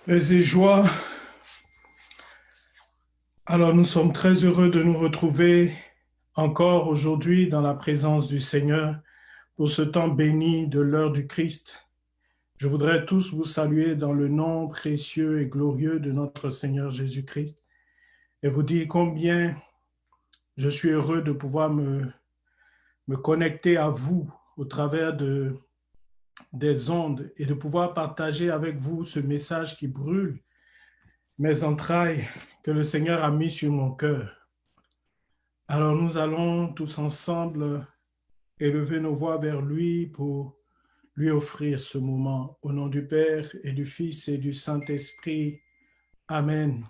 Paix et joie. Alors, nous sommes très heureux de nous retrouver encore aujourd'hui dans la présence du Seigneur pour ce temps béni de l'heure du Christ. Je voudrais tous vous saluer dans le nom précieux et glorieux de notre Seigneur Jésus-Christ et vous dire combien je suis heureux de pouvoir me connecter à vous au travers des ondes et de pouvoir partager avec vous ce message qui brûle mes entrailles que le Seigneur a mis sur mon cœur. Alors nous allons tous ensemble élever nos voix vers lui pour lui offrir ce moment. Au nom du Père et du Fils et du Saint-Esprit. Amen.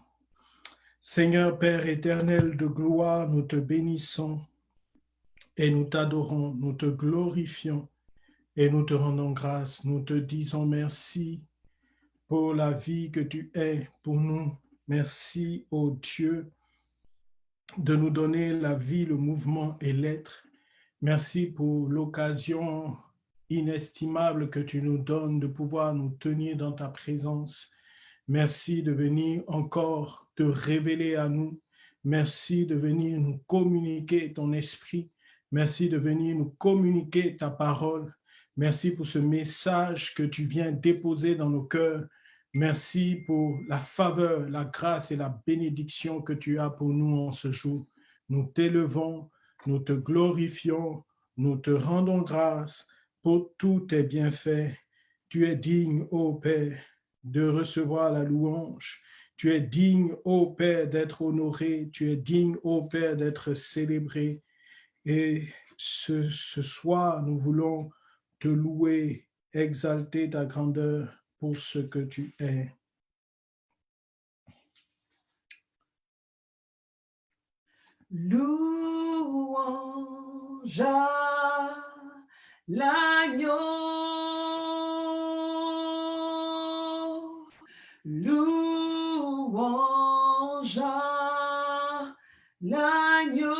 Seigneur Père éternel de gloire, nous te bénissons et nous t'adorons, nous te glorifions et nous te rendons grâce. Nous te disons merci pour la vie que tu es pour nous. Merci, ô Dieu, de nous donner la vie, le mouvement et l'être. Merci pour l'occasion inestimable que tu nous donnes de pouvoir nous tenir dans ta présence. Merci de venir encore te révéler à nous. Merci de venir nous communiquer ton esprit. Merci de venir nous communiquer ta parole. Merci pour ce message que tu viens déposer dans nos cœurs. Merci pour la faveur, la grâce et la bénédiction que tu as pour nous en ce jour. Nous t'élevons, nous te glorifions, nous te rendons grâce pour tous tes bienfaits. Tu es digne, ô Père, de recevoir la louange. Tu es digne, ô Père, d'être honoré. Tu es digne, ô Père, d'être célébré. Et ce soir, nous voulons te louer, exalter ta grandeur pour ce que tu es. Louange à l'agneau, louange à l'agneau,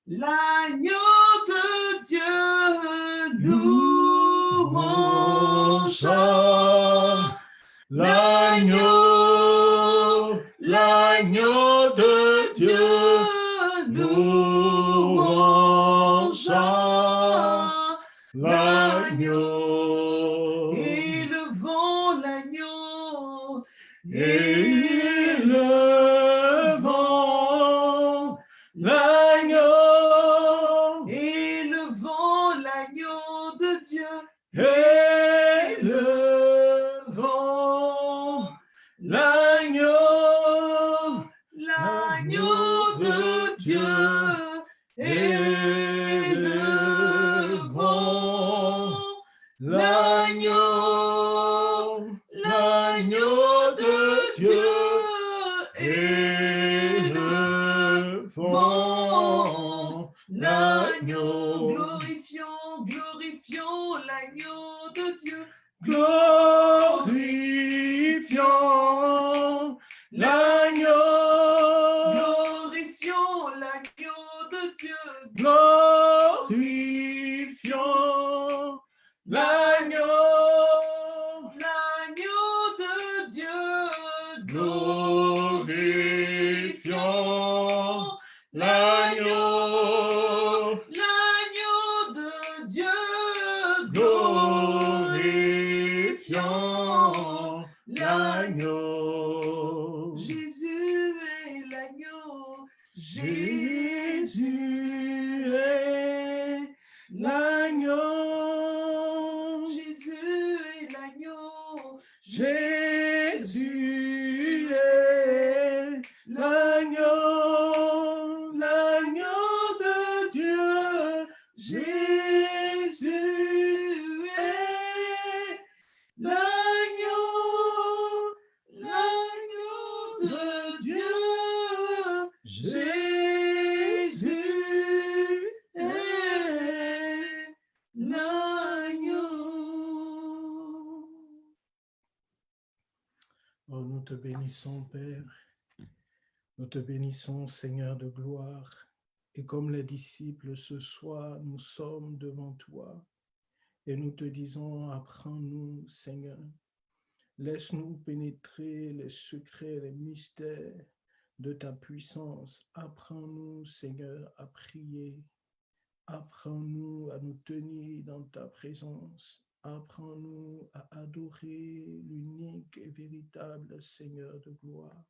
l'agneau de Dieu, louange à l'agneau, l'agneau de Dieu, louange à l'agneau. Élevons l'agneau, élevons l'agneau, élevons l'agneau de Dieu, élevons l'agneau, l'agneau de Dieu, élevons l'agneau, l'agneau de Dieu, élevons l'agneau. Glorifions, glorifions l'agneau de Dieu, glorifions l'agneau, glorifions l'agneau de Dieu, glorifions l'agneau, l'agneau de Dieu, glorifions l'agneau, l'agneau de Dieu, glorifions l'agneau. Jésus est l'agneau, Jésus est l'agneau, Jésus est l'agneau, Jésus est l'agneau, l'agneau de Dieu, Jésus est l'agneau, l'agneau de Dieu, Jésus est l'agneau. Oh, nous te bénissons, Père. Nous te bénissons, Seigneur de gloire. Et comme les disciples ce soir, nous sommes devant toi et nous te disons, apprends-nous, Seigneur. Laisse-nous pénétrer les secrets, les mystères de ta puissance. Apprends-nous, Seigneur, à prier. Apprends-nous à nous tenir dans ta présence. Apprends-nous à adorer l'unique et véritable Seigneur de gloire.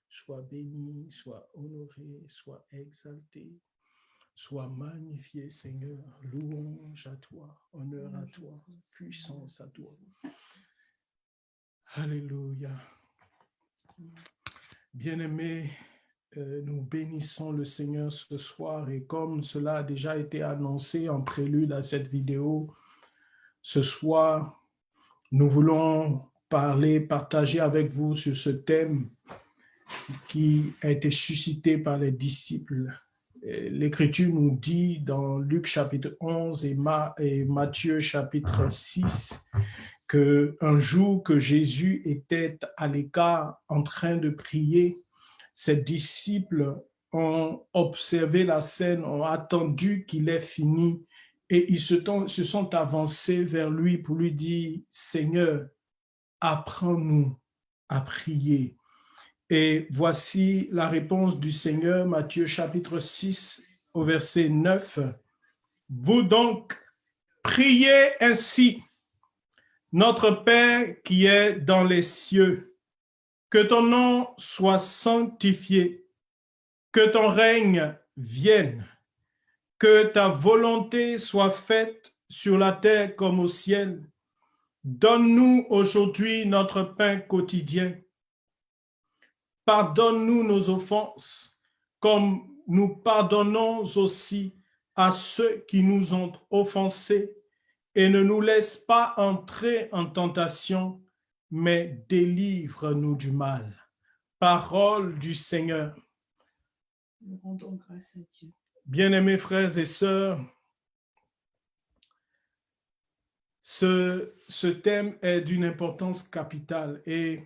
Sois béni, sois honoré, sois exalté, sois magnifié, Seigneur. Louange à toi, honneur à toi, puissance à toi. Alléluia. Bien-aimés, nous bénissons le Seigneur ce soir et comme cela a déjà été annoncé en prélude à cette vidéo, ce soir, nous voulons partager avec vous sur ce thème qui a été suscité par les disciples. L'Écriture nous dit dans Luc chapitre 11 et Matthieu chapitre 6 qu'un jour que Jésus était à l'écart en train de prier, ses disciples ont observé la scène, ont attendu qu'il ait fini et ils se sont avancés vers lui pour lui dire « Seigneur, apprends-nous à prier ». Et voici la réponse du Seigneur, Matthieu chapitre 6 au verset 9. « Vous donc priez ainsi, notre Père qui est dans les cieux, que ton nom soit sanctifié, que ton règne vienne, que ta volonté soit faite sur la terre comme au ciel. Donne-nous aujourd'hui notre pain quotidien. Pardonne-nous nos offenses, comme nous pardonnons aussi à ceux qui nous ont offensés, et ne nous laisse pas entrer en tentation, mais délivre-nous du mal. » Parole du Seigneur. Nous rendons grâce à Dieu. Bien-aimés frères et sœurs, ce thème est d'une importance capitale et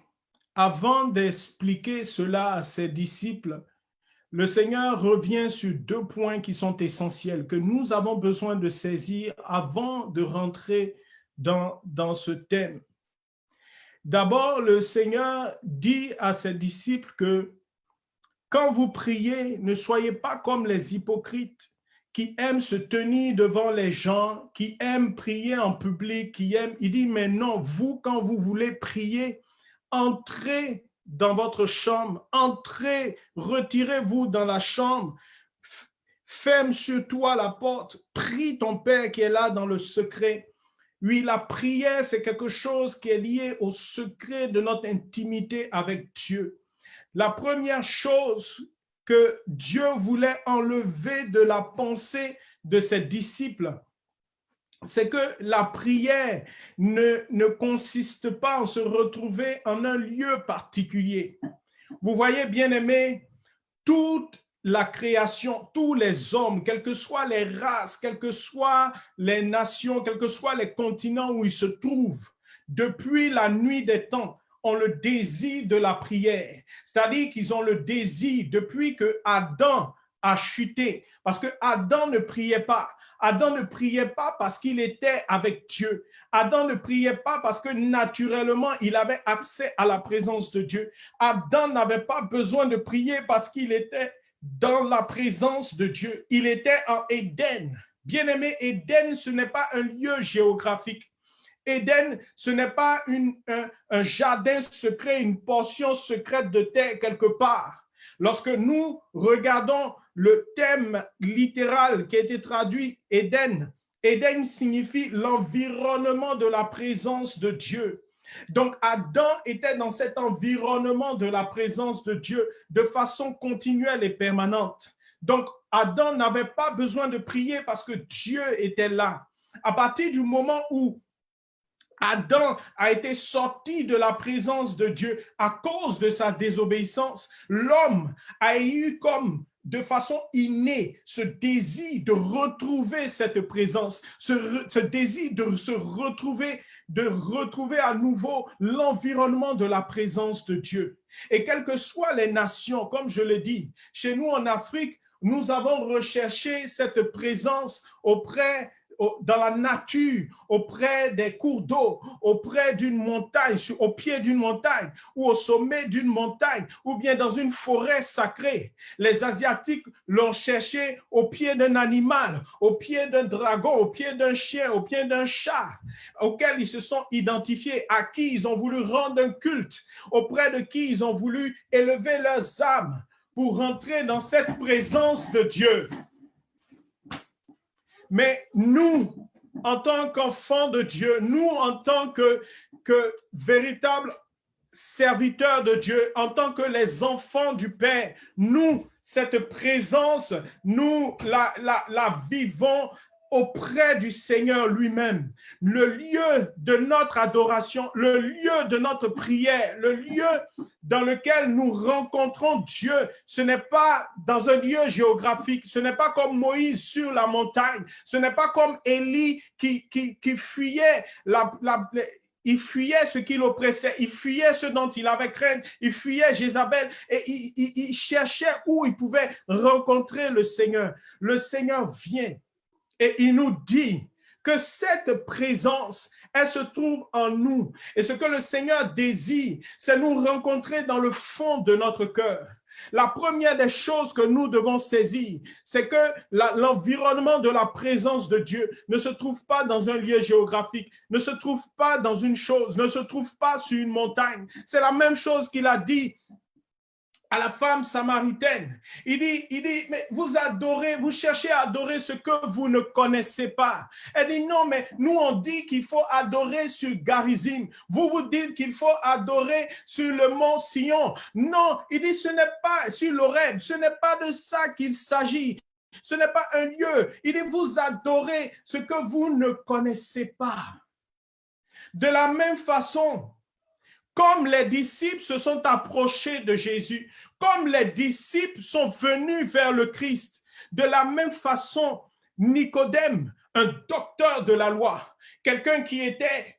avant d'expliquer cela à ses disciples, le Seigneur revient sur deux points qui sont essentiels, que nous avons besoin de saisir avant de rentrer dans ce thème. D'abord, le Seigneur dit à ses disciples que quand vous priez, ne soyez pas comme les hypocrites qui aiment se tenir devant les gens, qui aiment prier en public, il dit, mais non, vous, quand vous voulez prier, entrez dans votre chambre, entrez, retirez-vous dans la chambre, ferme sur toi la porte, prie ton Père qui est là dans le secret. Oui, la prière, c'est quelque chose qui est lié au secret de notre intimité avec Dieu. La première chose que Dieu voulait enlever de la pensée de ses disciples, c'est que la prière ne consiste pas en se retrouver en un lieu particulier. Vous voyez, bien-aimés, toute la création, tous les hommes, quelles que soient les races, quelles que soient les nations, quels que soient les continents où ils se trouvent, depuis la nuit des temps, ont le désir de la prière. C'est-à-dire qu'ils ont le désir depuis que Adam a chuté, parce que Adam ne priait pas. Adam ne priait pas parce qu'il était avec Dieu. Adam ne priait pas parce que naturellement, il avait accès à la présence de Dieu. Adam n'avait pas besoin de prier parce qu'il était dans la présence de Dieu. Il était en Éden. Bien-aimé, Éden, ce n'est pas un lieu géographique. Éden, ce n'est pas un jardin secret, une portion secrète de terre quelque part. Lorsque nous regardons le thème littéral qui a été traduit Éden, Éden signifie l'environnement de la présence de Dieu. Donc Adam était dans cet environnement de la présence de Dieu de façon continuelle et permanente. Donc Adam n'avait pas besoin de prier parce que Dieu était là. À partir du moment où Adam a été sorti de la présence de Dieu à cause de sa désobéissance, l'homme a eu comme de façon innée ce désir de retrouver cette présence, ce désir de se retrouver, de retrouver à nouveau l'environnement de la présence de Dieu. Et quelles que soient les nations, comme je le dis, chez nous en Afrique, nous avons recherché cette présence auprès dans la nature, auprès des cours d'eau, auprès d'une montagne, au pied d'une montagne ou au sommet d'une montagne ou bien dans une forêt sacrée. Les Asiatiques l'ont cherché au pied d'un animal, au pied d'un dragon, au pied d'un chien, au pied d'un chat, auquel ils se sont identifiés, à qui ils ont voulu rendre un culte, auprès de qui ils ont voulu élever leurs âmes pour rentrer dans cette présence de Dieu. Mais nous, en tant qu'enfants de Dieu, nous, en tant que véritables serviteurs de Dieu, en tant que les enfants du Père, nous, cette présence, nous la vivons auprès du Seigneur lui-même. Le lieu de notre adoration, le lieu de notre prière, le lieu dans lequel nous rencontrons Dieu, ce n'est pas dans un lieu géographique, ce n'est pas comme Moïse sur la montagne, ce n'est pas comme Élie qui fuyait il fuyait ce qui l'oppressait, il fuyait ce dont il avait crainte, il fuyait Jézabel et il cherchait où il pouvait rencontrer le Seigneur. Le Seigneur vient et il nous dit que cette présence, elle se trouve en nous. Et ce que le Seigneur désire, c'est nous rencontrer dans le fond de notre cœur. La première des choses que nous devons saisir, c'est que l'environnement de la présence de Dieu ne se trouve pas dans un lieu géographique, ne se trouve pas dans une chose, ne se trouve pas sur une montagne. C'est la même chose qu'il a dit à la femme samaritaine. Il dit, mais vous cherchez à adorer ce que vous ne connaissez pas. Elle dit, non, mais nous on dit qu'il faut adorer sur Garizim. Vous dites qu'il faut adorer sur le mont Sion. Non, il dit, ce n'est pas sur l'Horeb, ce n'est pas de ça qu'il s'agit. Ce n'est pas un lieu. Il dit, vous adorez ce que vous ne connaissez pas. De la même façon, comme les disciples se sont approchés de Jésus, comme les disciples sont venus vers le Christ, de la même façon, Nicodème, un docteur de la loi, quelqu'un qui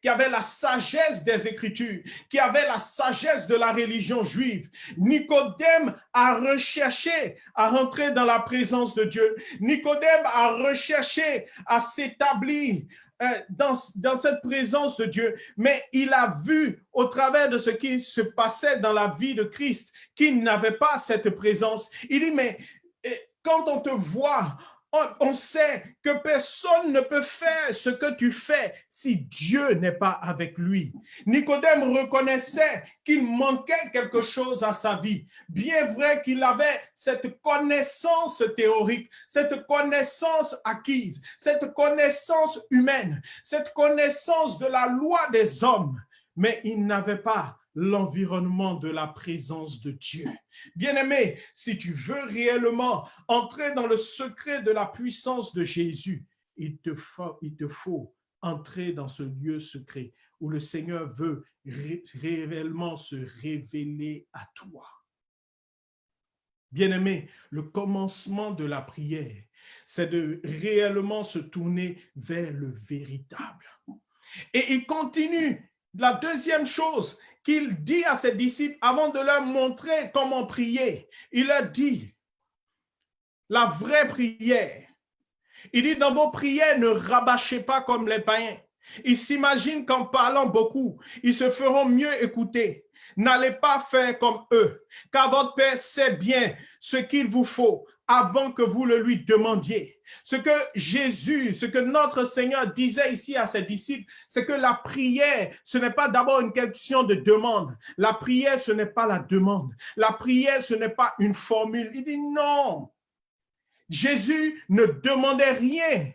avait la sagesse des Écritures, qui avait la sagesse de la religion juive, Nicodème a recherché à rentrer dans la présence de Dieu. Nicodème a recherché à s'établir dans cette présence de Dieu, mais il a vu au travers de ce qui se passait dans la vie de Christ qu'il n'avait pas cette présence. Il dit, mais quand on te voit, on sait que personne ne peut faire ce que tu fais si Dieu n'est pas avec lui. Nicodème reconnaissait qu'il manquait quelque chose à sa vie. Bien vrai qu'il avait cette connaissance théorique, cette connaissance acquise, cette connaissance humaine, cette connaissance de la loi des hommes, mais il n'avait pas l'environnement de la présence de Dieu. Bien-aimé, si tu veux réellement entrer dans le secret de la puissance de Jésus, il te faut entrer dans ce lieu secret où le Seigneur veut réellement se révéler à toi. Bien-aimé, le commencement de la prière, c'est de réellement se tourner vers le véritable. Et il continue. La deuxième chose qu'il dit à ses disciples avant de leur montrer comment prier, il leur dit la vraie prière. Il dit, dans vos prières, ne rabâchez pas comme les païens. Ils s'imaginent qu'en parlant beaucoup, ils se feront mieux écouter. N'allez pas faire comme eux, car votre Père sait bien ce qu'il vous faut avant que vous le lui demandiez. Ce que notre Seigneur disait ici à ses disciples, c'est que la prière, ce n'est pas d'abord une question de demande. La prière, ce n'est pas la demande. La prière, ce n'est pas une formule. Il dit non. Jésus ne demandait rien.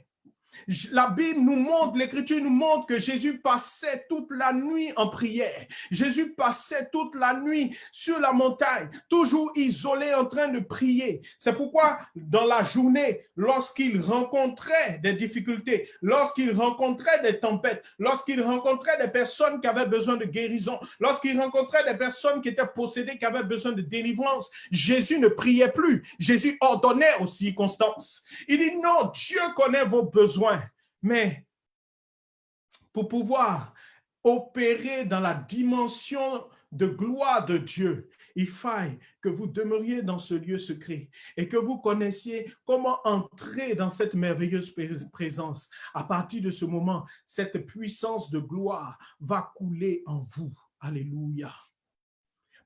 La Bible nous montre, l'Écriture nous montre que Jésus passait toute la nuit en prière. Jésus passait toute la nuit sur la montagne, toujours isolé en train de prier. C'est pourquoi dans la journée, lorsqu'il rencontrait des difficultés, lorsqu'il rencontrait des tempêtes, lorsqu'il rencontrait des personnes qui avaient besoin de guérison, lorsqu'il rencontrait des personnes qui étaient possédées, qui avaient besoin de délivrance, Jésus ne priait plus. Jésus ordonnait aux circonstances. Il dit non, Dieu connaît vos besoins. Mais pour pouvoir opérer dans la dimension de gloire de Dieu, il faille que vous demeuriez dans ce lieu secret et que vous connaissiez comment entrer dans cette merveilleuse présence. À partir de ce moment, cette puissance de gloire va couler en vous. Alléluia.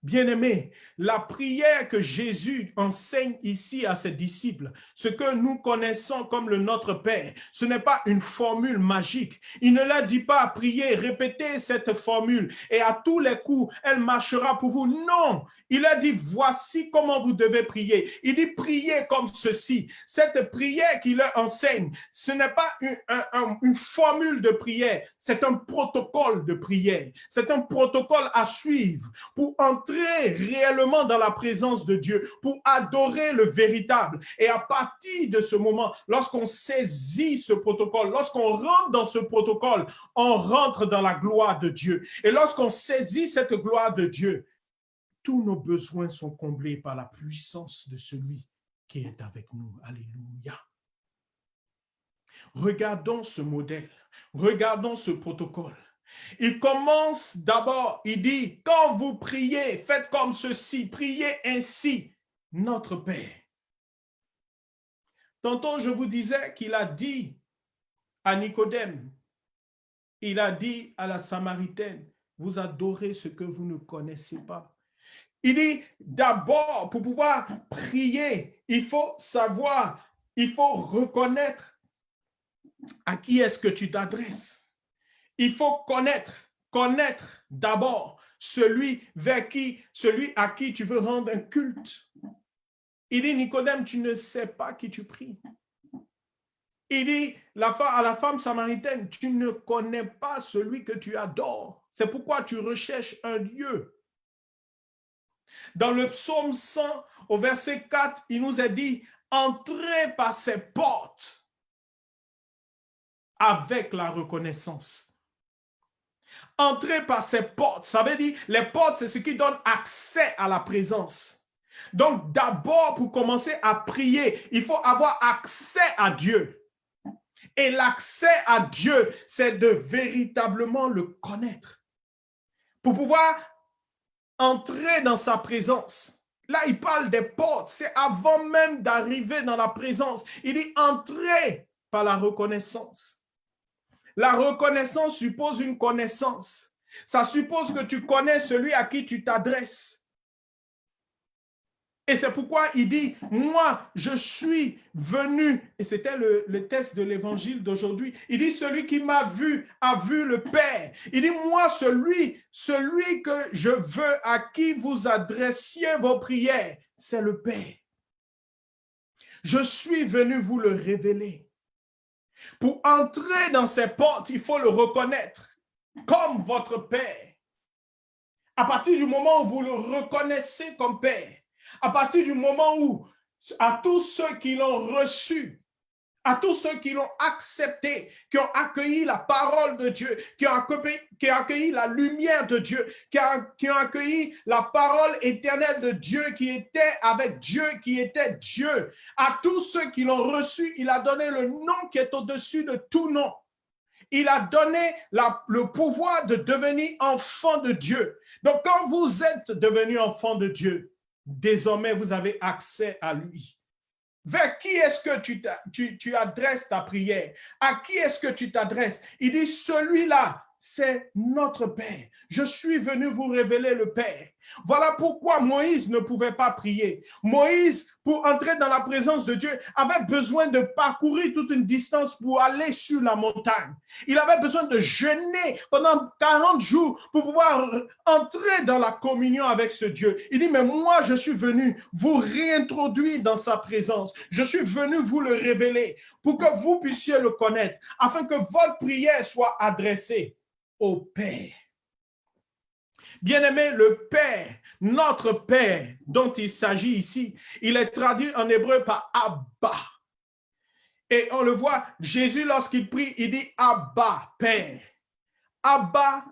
Bien-aimés, la prière que Jésus enseigne ici à ses disciples, ce que nous connaissons comme le Notre Père, ce n'est pas une formule magique. Il ne leur dit pas prier, répétez cette formule et à tous les coups, elle marchera pour vous. Non, il leur dit voici comment vous devez prier. Il dit priez comme ceci. Cette prière qu'il leur enseigne, ce n'est pas une formule de prière, c'est un protocole de prière. C'est un protocole à suivre pour entrer réellement dans la présence de Dieu, pour adorer le véritable. Et à partir de ce moment, lorsqu'on saisit ce protocole, lorsqu'on rentre dans ce protocole, on rentre dans la gloire de Dieu. Et lorsqu'on saisit cette gloire de Dieu, tous nos besoins sont comblés par la puissance de celui qui est avec nous. Alléluia. Regardons ce modèle, regardons ce protocole. Il commence d'abord, il dit, quand vous priez, faites comme ceci, priez ainsi, notre Père. Tantôt, je vous disais qu'il a dit à Nicodème, il a dit à la Samaritaine, vous adorez ce que vous ne connaissez pas. Il dit, d'abord, pour pouvoir prier, il faut savoir, il faut reconnaître à qui est-ce que tu t'adresses. Il faut connaître d'abord celui à qui tu veux rendre un culte. Il dit, Nicodème, tu ne sais pas qui tu pries. Il dit à la femme samaritaine, tu ne connais pas celui que tu adores. C'est pourquoi tu recherches un Dieu. Dans le psaume 100, au verset 4, il nous a dit, entrez par ses portes avec la reconnaissance. Entrer par ces portes, ça veut dire, les portes, c'est ce qui donne accès à la présence. Donc, d'abord, pour commencer à prier, il faut avoir accès à Dieu. Et l'accès à Dieu, c'est de véritablement le connaître. Pour pouvoir entrer dans sa présence. Là, il parle des portes. C'est avant même d'arriver dans la présence. Il dit, entrez par la reconnaissance. La reconnaissance suppose une connaissance. Ça suppose que tu connais celui à qui tu t'adresses. Et c'est pourquoi il dit, moi, je suis venu, et c'était le texte de l'évangile d'aujourd'hui, il dit, celui qui m'a vu a vu le Père. Il dit, moi, celui que je veux, à qui vous adressiez vos prières, c'est le Père. Je suis venu vous le révéler. Pour entrer dans ces portes, il faut le reconnaître comme votre Père. À partir du moment où vous le reconnaissez comme Père, à partir du moment où, à tous ceux qui l'ont reçu, à tous ceux qui l'ont accepté, qui ont accueilli la parole de Dieu, qui ont accueilli la lumière de Dieu, qui ont accueilli la parole éternelle de Dieu, qui était avec Dieu, qui était Dieu. À tous ceux qui l'ont reçu, il a donné le nom qui est au-dessus de tout nom. Il a donné le pouvoir de devenir enfant de Dieu. Donc, quand vous êtes devenu enfant de Dieu, désormais, vous avez accès à lui. Vers qui est-ce que tu adresses ta prière? À qui est-ce que tu t'adresses? Il dit, celui-là, c'est notre Père. Je suis venu vous révéler le Père. Voilà pourquoi Moïse ne pouvait pas prier. Moïse, pour entrer dans la présence de Dieu, avait besoin de parcourir toute une distance pour aller sur la montagne. Il avait besoin de jeûner pendant 40 jours pour pouvoir entrer dans la communion avec ce Dieu. Il dit, mais moi, je suis venu vous réintroduire dans sa présence. Je suis venu vous le révéler pour que vous puissiez le connaître, afin que votre prière soit adressée au Père. Bien-aimé, le Père, notre Père dont il s'agit ici, il est traduit en hébreu par Abba. Et on le voit, Jésus, lorsqu'il prie, il dit Abba, Père. Abba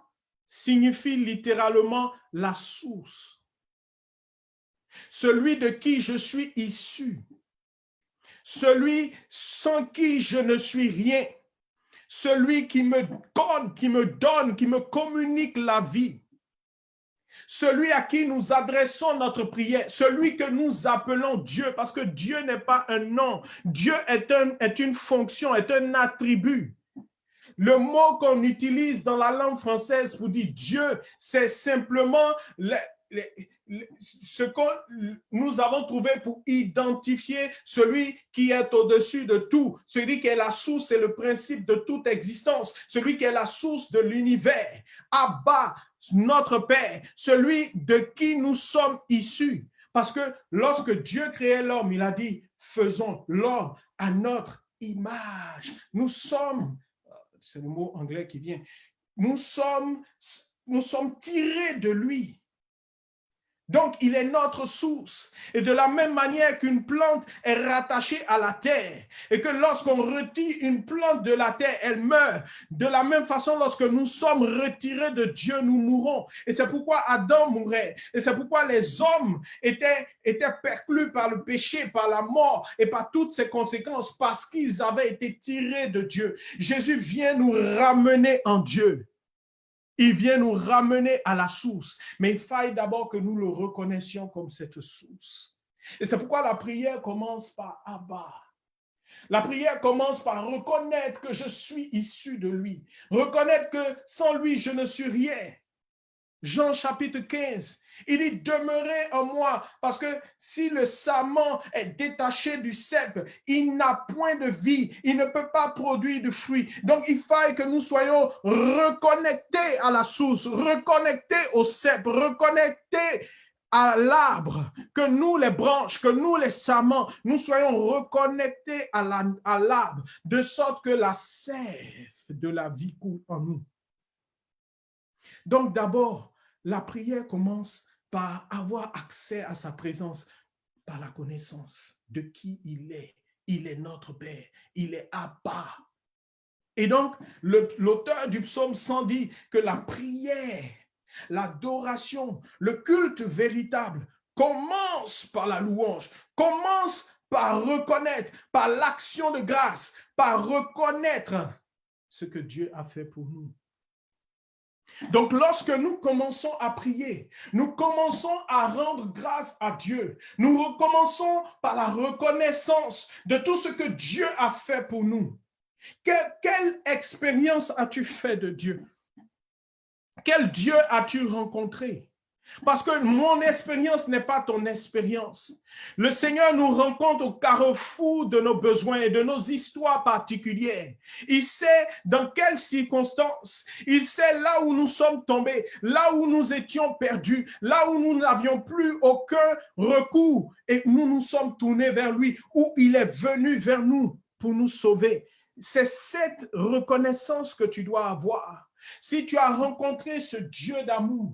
signifie littéralement la source. Celui de qui je suis issu. Celui sans qui je ne suis rien. Celui qui me donne, qui me communique la vie. celui à qui nous adressons notre prière, celui que nous appelons Dieu, parce que Dieu n'est pas un nom, Dieu est une fonction, est un attribut. Le mot qu'on utilise dans la langue française pour dire Dieu, c'est simplement ce que nous avons trouvé pour identifier celui qui est au-dessus de tout, celui qui est la source et le principe de toute existence, celui qui est la source de l'univers. Abba, notre Père, celui de qui nous sommes issus. Parce que lorsque Dieu créait l'homme, il a dit, faisons l'homme à notre image. Nous sommes, c'est le mot anglais qui vient, nous sommes tirés de lui. Donc, il est notre source. Et de la même manière qu'une plante est rattachée à la terre, et que lorsqu'on retire une plante de la terre, elle meurt. De la même façon, lorsque nous sommes retirés de Dieu, nous mourrons. Et c'est pourquoi Adam mourait. Et c'est pourquoi les hommes étaient perclus par le péché, par la mort et par toutes ses conséquences, parce qu'ils avaient été tirés de Dieu. Jésus vient nous ramener en Dieu. Il vient nous ramener à la source. Mais il faille d'abord que nous le reconnaissions comme cette source. Et c'est pourquoi la prière commence par Abba. La prière commence par reconnaître que je suis issu de lui. Reconnaître que sans lui, je ne suis rien. Jean chapitre 15, il dit demeurez en moi, parce que si le sarment est détaché du cep, il n'a point de vie, il ne peut pas produire de fruits. Donc il faille que nous soyons reconnectés à la source, reconnectés au cep, reconnectés à l'arbre, que nous les branches, que nous les sarments, nous soyons reconnectés à l'arbre, de sorte que la sève de la vie coule en nous. Donc d'abord, la prière commence par avoir accès à sa présence, par la connaissance de qui il est. Il est notre Père, il est Abba. Et donc, l'auteur du psaume 100 dit que la prière, l'adoration, le culte véritable commence par la louange, commence par reconnaître, par l'action de grâce, par reconnaître ce que Dieu a fait pour nous. Donc, lorsque nous commençons à prier, nous commençons à rendre grâce à Dieu. Nous recommençons par la reconnaissance de tout ce que Dieu a fait pour nous. Quelle expérience as-tu fait de Dieu? Quel Dieu as-tu rencontré? Parce que mon expérience n'est pas ton expérience. Le Seigneur nous rencontre au carrefour de nos besoins et de nos histoires particulières. Il sait dans quelles circonstances, il sait là où nous sommes tombés, là où nous étions perdus, là où nous n'avions plus aucun recours et nous nous sommes tournés vers lui, où il est venu vers nous pour nous sauver. C'est cette reconnaissance que tu dois avoir. Si tu as rencontré ce Dieu d'amour,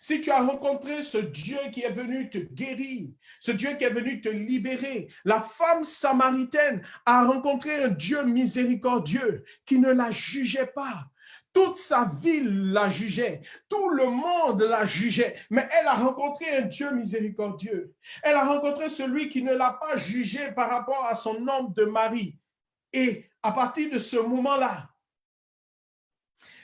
si tu as rencontré ce Dieu qui est venu te guérir, ce Dieu qui est venu te libérer, la femme samaritaine a rencontré un Dieu miséricordieux qui ne la jugeait pas. Toute sa ville la jugeait, tout le monde la jugeait, mais elle a rencontré un Dieu miséricordieux. Elle a rencontré celui qui ne l'a pas jugé par rapport à son nom de mari. Et à partir de ce moment-là,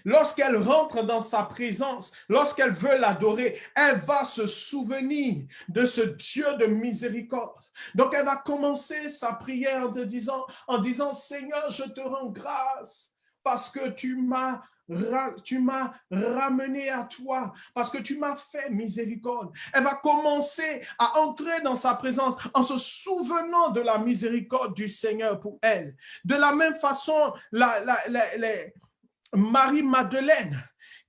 lorsqu'elle rentre dans sa présence, lorsqu'elle veut l'adorer, elle va se souvenir de ce Dieu de miséricorde. Donc, elle va commencer sa prière en disant, Seigneur, je te rends grâce parce que tu m'as ramené à toi, parce que tu m'as fait miséricorde. Elle va commencer à entrer dans sa présence en se souvenant de la miséricorde du Seigneur pour elle. De la même façon, Marie-Madeleine,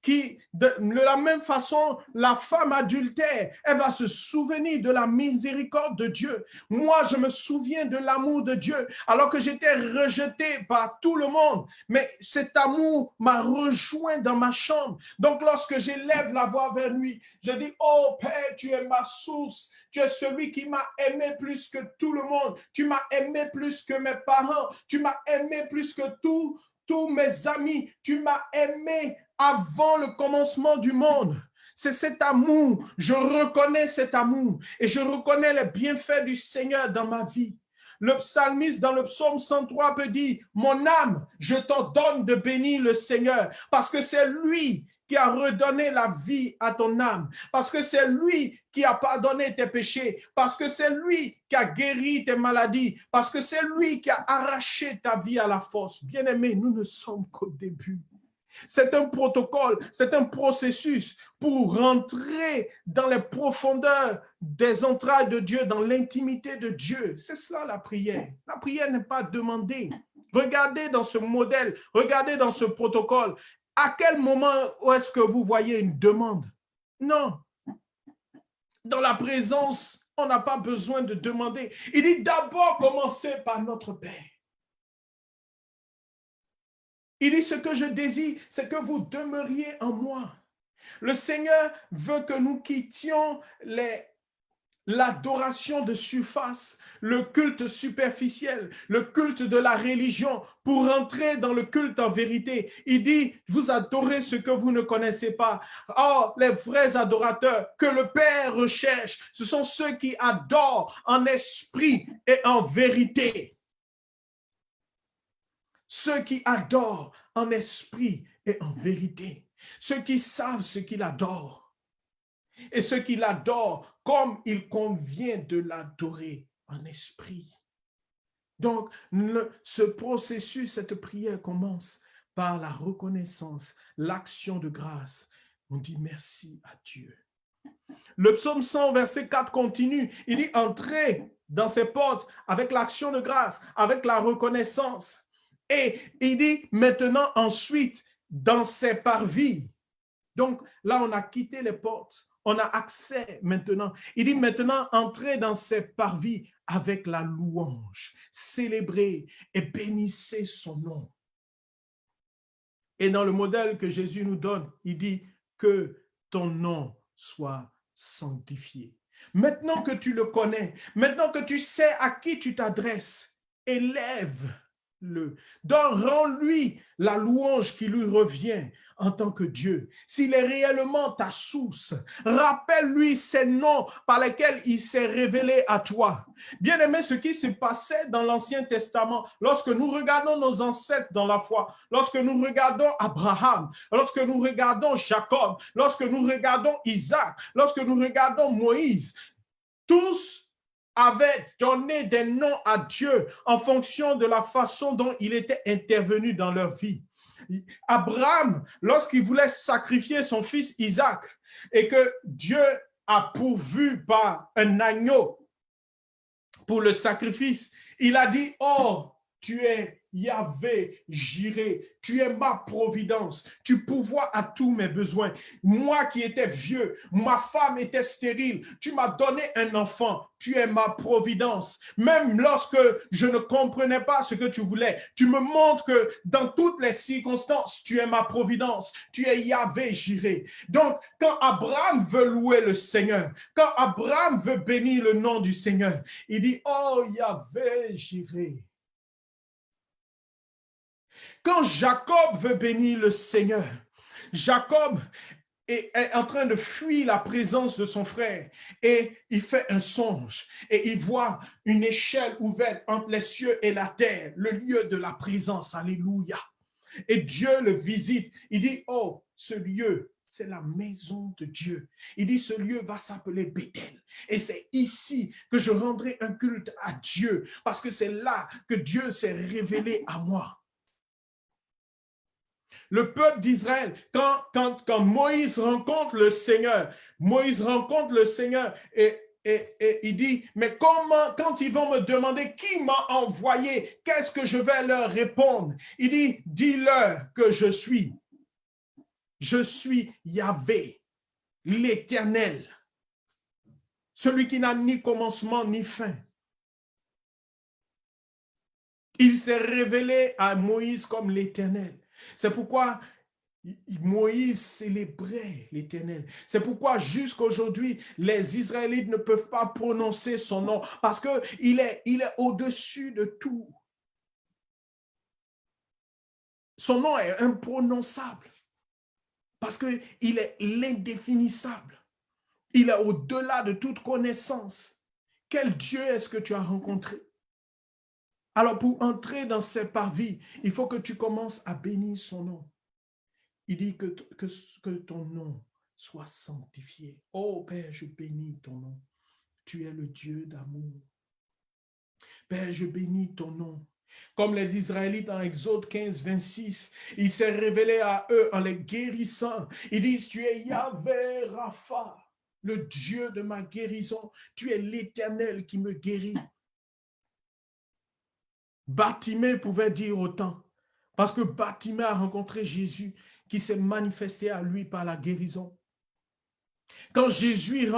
qui, de la même façon, la femme adultère, elle va se souvenir de la miséricorde de Dieu. Moi, je me souviens de l'amour de Dieu, alors que j'étais rejeté par tout le monde. Mais cet amour m'a rejoint dans ma chambre. Donc, lorsque j'élève la voix vers lui, je dis, oh Père, tu es ma source. Tu es celui qui m'a aimé plus que tout le monde. Tu m'as aimé plus que mes parents. Tu m'as aimé plus que tous mes amis, tu m'as aimé avant le commencement du monde. C'est cet amour, je reconnais cet amour et je reconnais les bienfaits du Seigneur dans ma vie. Le psalmiste dans le psaume 103 peut dire, mon âme, je t'ordonne de bénir le Seigneur parce que c'est lui qui a redonné la vie à ton âme, parce que c'est lui qui a pardonné tes péchés, parce que c'est lui qui a guéri tes maladies, parce que c'est lui qui a arraché ta vie à la force. Bien-aimés, nous ne sommes qu'au début. C'est un protocole, c'est un processus pour rentrer dans les profondeurs des entrailles de Dieu, dans l'intimité de Dieu. C'est cela la prière. La prière n'est pas demandée. Regardez dans ce modèle, regardez dans ce protocole. À quel moment est-ce que vous voyez une demande? Non. Dans la présence, on n'a pas besoin de demander. Il dit d'abord commencez par notre Père. Il dit, ce que je désire, c'est que vous demeuriez en moi. Le Seigneur veut que nous quittions l'adoration de surface, le culte superficiel, le culte de la religion, pour entrer dans le culte en vérité. Il dit, vous adorez ce que vous ne connaissez pas. Oh, les vrais adorateurs que le Père recherche, ce sont ceux qui adorent en esprit et en vérité. Ceux qui adorent en esprit et en vérité. Ceux qui savent ce qu'il adore. Et ceux qui l'adorent comme il convient de l'adorer en esprit. Donc, ce processus, cette prière commence par la reconnaissance, l'action de grâce. On dit merci à Dieu. Le psaume 100, verset 4 continue. Il dit, entrez dans ses portes avec l'action de grâce, avec la reconnaissance. Et il dit maintenant ensuite dans ses parvis. Donc là, on a quitté les portes. On a accès maintenant. Il dit maintenant entrez dans ses parvis avec la louange. Célébrez et bénissez son nom. Et dans le modèle que Jésus nous donne, il dit que ton nom soit sanctifié. Maintenant que tu le connais, maintenant que tu sais à qui tu t'adresses, élève-le. Donc, rends-lui la louange qui lui revient en tant que Dieu. S'il est réellement ta source, rappelle-lui ces noms par lesquels il s'est révélé à toi. Bien aimé, ce qui se passait dans l'Ancien Testament, lorsque nous regardons nos ancêtres dans la foi, lorsque nous regardons Abraham, lorsque nous regardons Jacob, lorsque nous regardons Isaac, lorsque nous regardons Moïse, tous avaient donné des noms à Dieu en fonction de la façon dont il était intervenu dans leur vie. Abraham, lorsqu'il voulait sacrifier son fils Isaac et que Dieu a pourvu par un agneau pour le sacrifice, il a dit, oh, tu es Yahvé, Jiré, tu es ma providence, tu pourvois à tous mes besoins. Moi qui étais vieux, ma femme était stérile, tu m'as donné un enfant, tu es ma providence. Même lorsque je ne comprenais pas ce que tu voulais, tu me montres que dans toutes les circonstances, tu es ma providence, tu es Yahvé, Jiré. Donc, quand Abraham veut louer le Seigneur, quand Abraham veut bénir le nom du Seigneur, il dit, oh Yahvé, Jiré. Quand Jacob veut bénir le Seigneur, Jacob est en train de fuir la présence de son frère et il fait un songe et il voit une échelle ouverte entre les cieux et la terre, le lieu de la présence, alléluia. Et Dieu le visite, il dit, oh, ce lieu, c'est la maison de Dieu. Il dit, ce lieu va s'appeler Béthel. Et c'est ici que je rendrai un culte à Dieu, parce que c'est là que Dieu s'est révélé à moi. Le peuple d'Israël, quand Moïse rencontre le Seigneur, et il dit, mais comment, quand ils vont me demander qui m'a envoyé, qu'est-ce que je vais leur répondre? Il dit, dis-leur que je suis Yahvé, l'Éternel, celui qui n'a ni commencement ni fin. Il s'est révélé à Moïse comme l'Éternel. C'est pourquoi Moïse célébrait l'Éternel. C'est pourquoi jusqu'à aujourd'hui, les Israélites ne peuvent pas prononcer son nom parce qu'il est au-dessus de tout. Son nom est imprononçable parce qu'il est l'indéfinissable. Il est au-delà de toute connaissance. Quel Dieu est-ce que tu as rencontré? Alors pour entrer dans ses parvis, il faut que tu commences à bénir son nom. Il dit que ton nom soit sanctifié. Oh Père, je bénis ton nom. Tu es le Dieu d'amour. Père, je bénis ton nom. Comme les Israélites en Exode 15, 26, il s'est révélé à eux en les guérissant. Ils disent, tu es Yahvé Rapha, le Dieu de ma guérison. Tu es l'Éternel qui me guérit. Bartimée pouvait dire autant, parce que Bartimée a rencontré Jésus qui s'est manifesté à lui par la guérison. Quand Jésus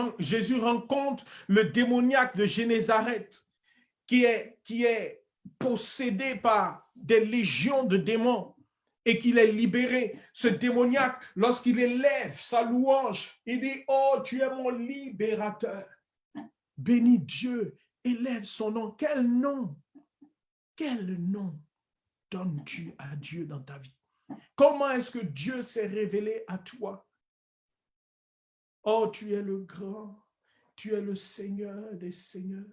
rencontre le démoniaque de Génézareth, qui est possédé par des légions de démons et qu'il est libéré, ce démoniaque, lorsqu'il élève sa louange, il dit, oh, tu es mon libérateur. Bénis Dieu, élève son nom. Quel nom? Quel nom donnes-tu à Dieu dans ta vie? Comment est-ce que Dieu s'est révélé à toi? Oh, tu es le grand, tu es le Seigneur des seigneurs,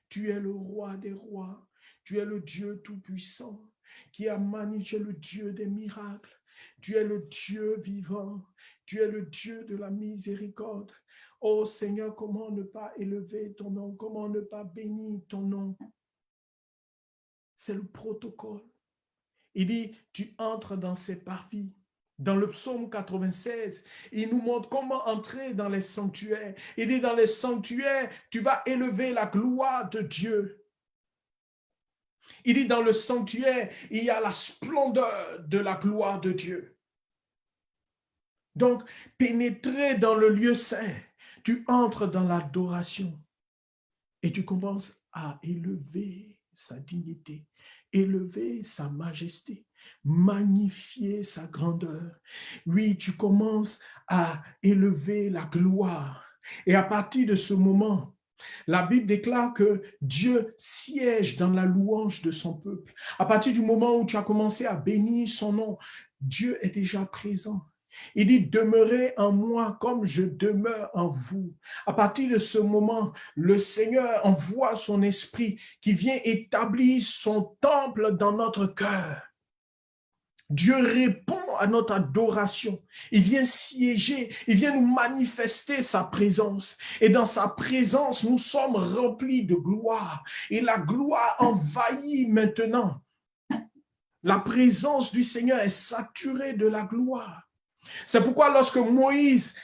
tu es le roi des rois, tu es le Dieu tout-puissant qui a magnifié le Dieu des miracles. Tu es le Dieu vivant, tu es le Dieu de la miséricorde. Oh Seigneur, comment ne pas élever ton nom, comment ne pas bénir ton nom? C'est le protocole. Il dit, tu entres dans ses parvis. Dans le psaume 96, il nous montre comment entrer dans les sanctuaires. Il dit, dans les sanctuaires, tu vas élever la gloire de Dieu. Il dit, dans le sanctuaire, il y a la splendeur de la gloire de Dieu. Donc, pénétrer dans le lieu saint, tu entres dans l'adoration et tu commences à élever sa dignité, élever sa majesté, magnifier sa grandeur. Oui, tu commences à élever la gloire. Et à partir de ce moment, la Bible déclare que Dieu siège dans la louange de son peuple. À partir du moment où tu as commencé à bénir son nom, Dieu est déjà présent. Il dit, demeurez en moi comme je demeure en vous. À partir de ce moment, le Seigneur envoie son esprit qui vient établir son temple dans notre cœur. Dieu répond à notre adoration. Il vient siéger, il vient nous manifester sa présence. Et dans sa présence, nous sommes remplis de gloire. Et la gloire envahit maintenant. La présence du Seigneur est saturée de la gloire. C'est pourquoi lorsque Moïse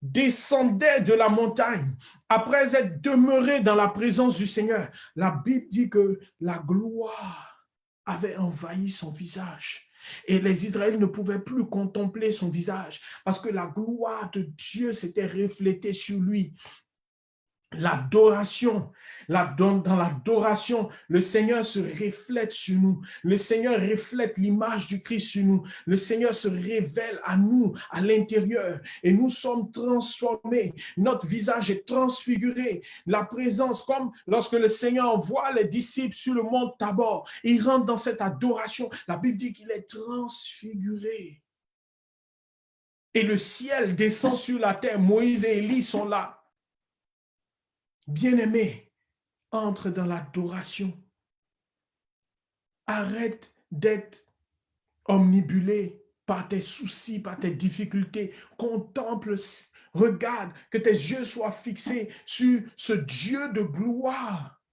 descendait de la montagne, après être demeuré dans la présence du Seigneur, la Bible dit que la gloire avait envahi son visage. Et les Israélites ne pouvaient plus contempler son visage parce que la gloire de Dieu s'était reflétée sur lui. L'adoration, dans l'adoration, le Seigneur se reflète sur nous. Le Seigneur reflète l'image du Christ sur nous. Le Seigneur se révèle à nous, à l'intérieur. Et nous sommes transformés. Notre visage est transfiguré. La présence, comme lorsque le Seigneur envoie les disciples sur le mont Tabor, ils rentrent dans cette adoration. La Bible dit qu'il est transfiguré. Et le ciel descend sur la terre. Moïse et Élie sont là. Bien-aimé, entre dans l'adoration. Arrête d'être omnibulé par tes soucis, par tes difficultés. Contemple, regarde, que tes yeux soient fixés sur ce Dieu de gloire.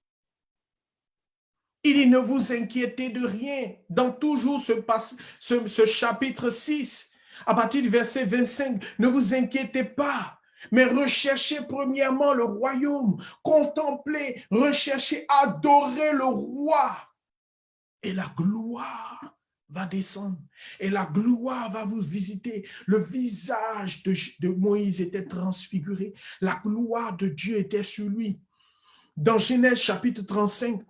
Il dit, ne vous inquiétez de rien. Dans toujours ce chapitre 6, à partir du verset 25, ne vous inquiétez pas. Mais recherchez premièrement le royaume, contemplez, recherchez, adorez le roi. Et la gloire va descendre. Et la gloire va vous visiter. Le visage de Moïse était transfiguré. La gloire de Dieu était sur lui. Dans Genèse chapitre 35,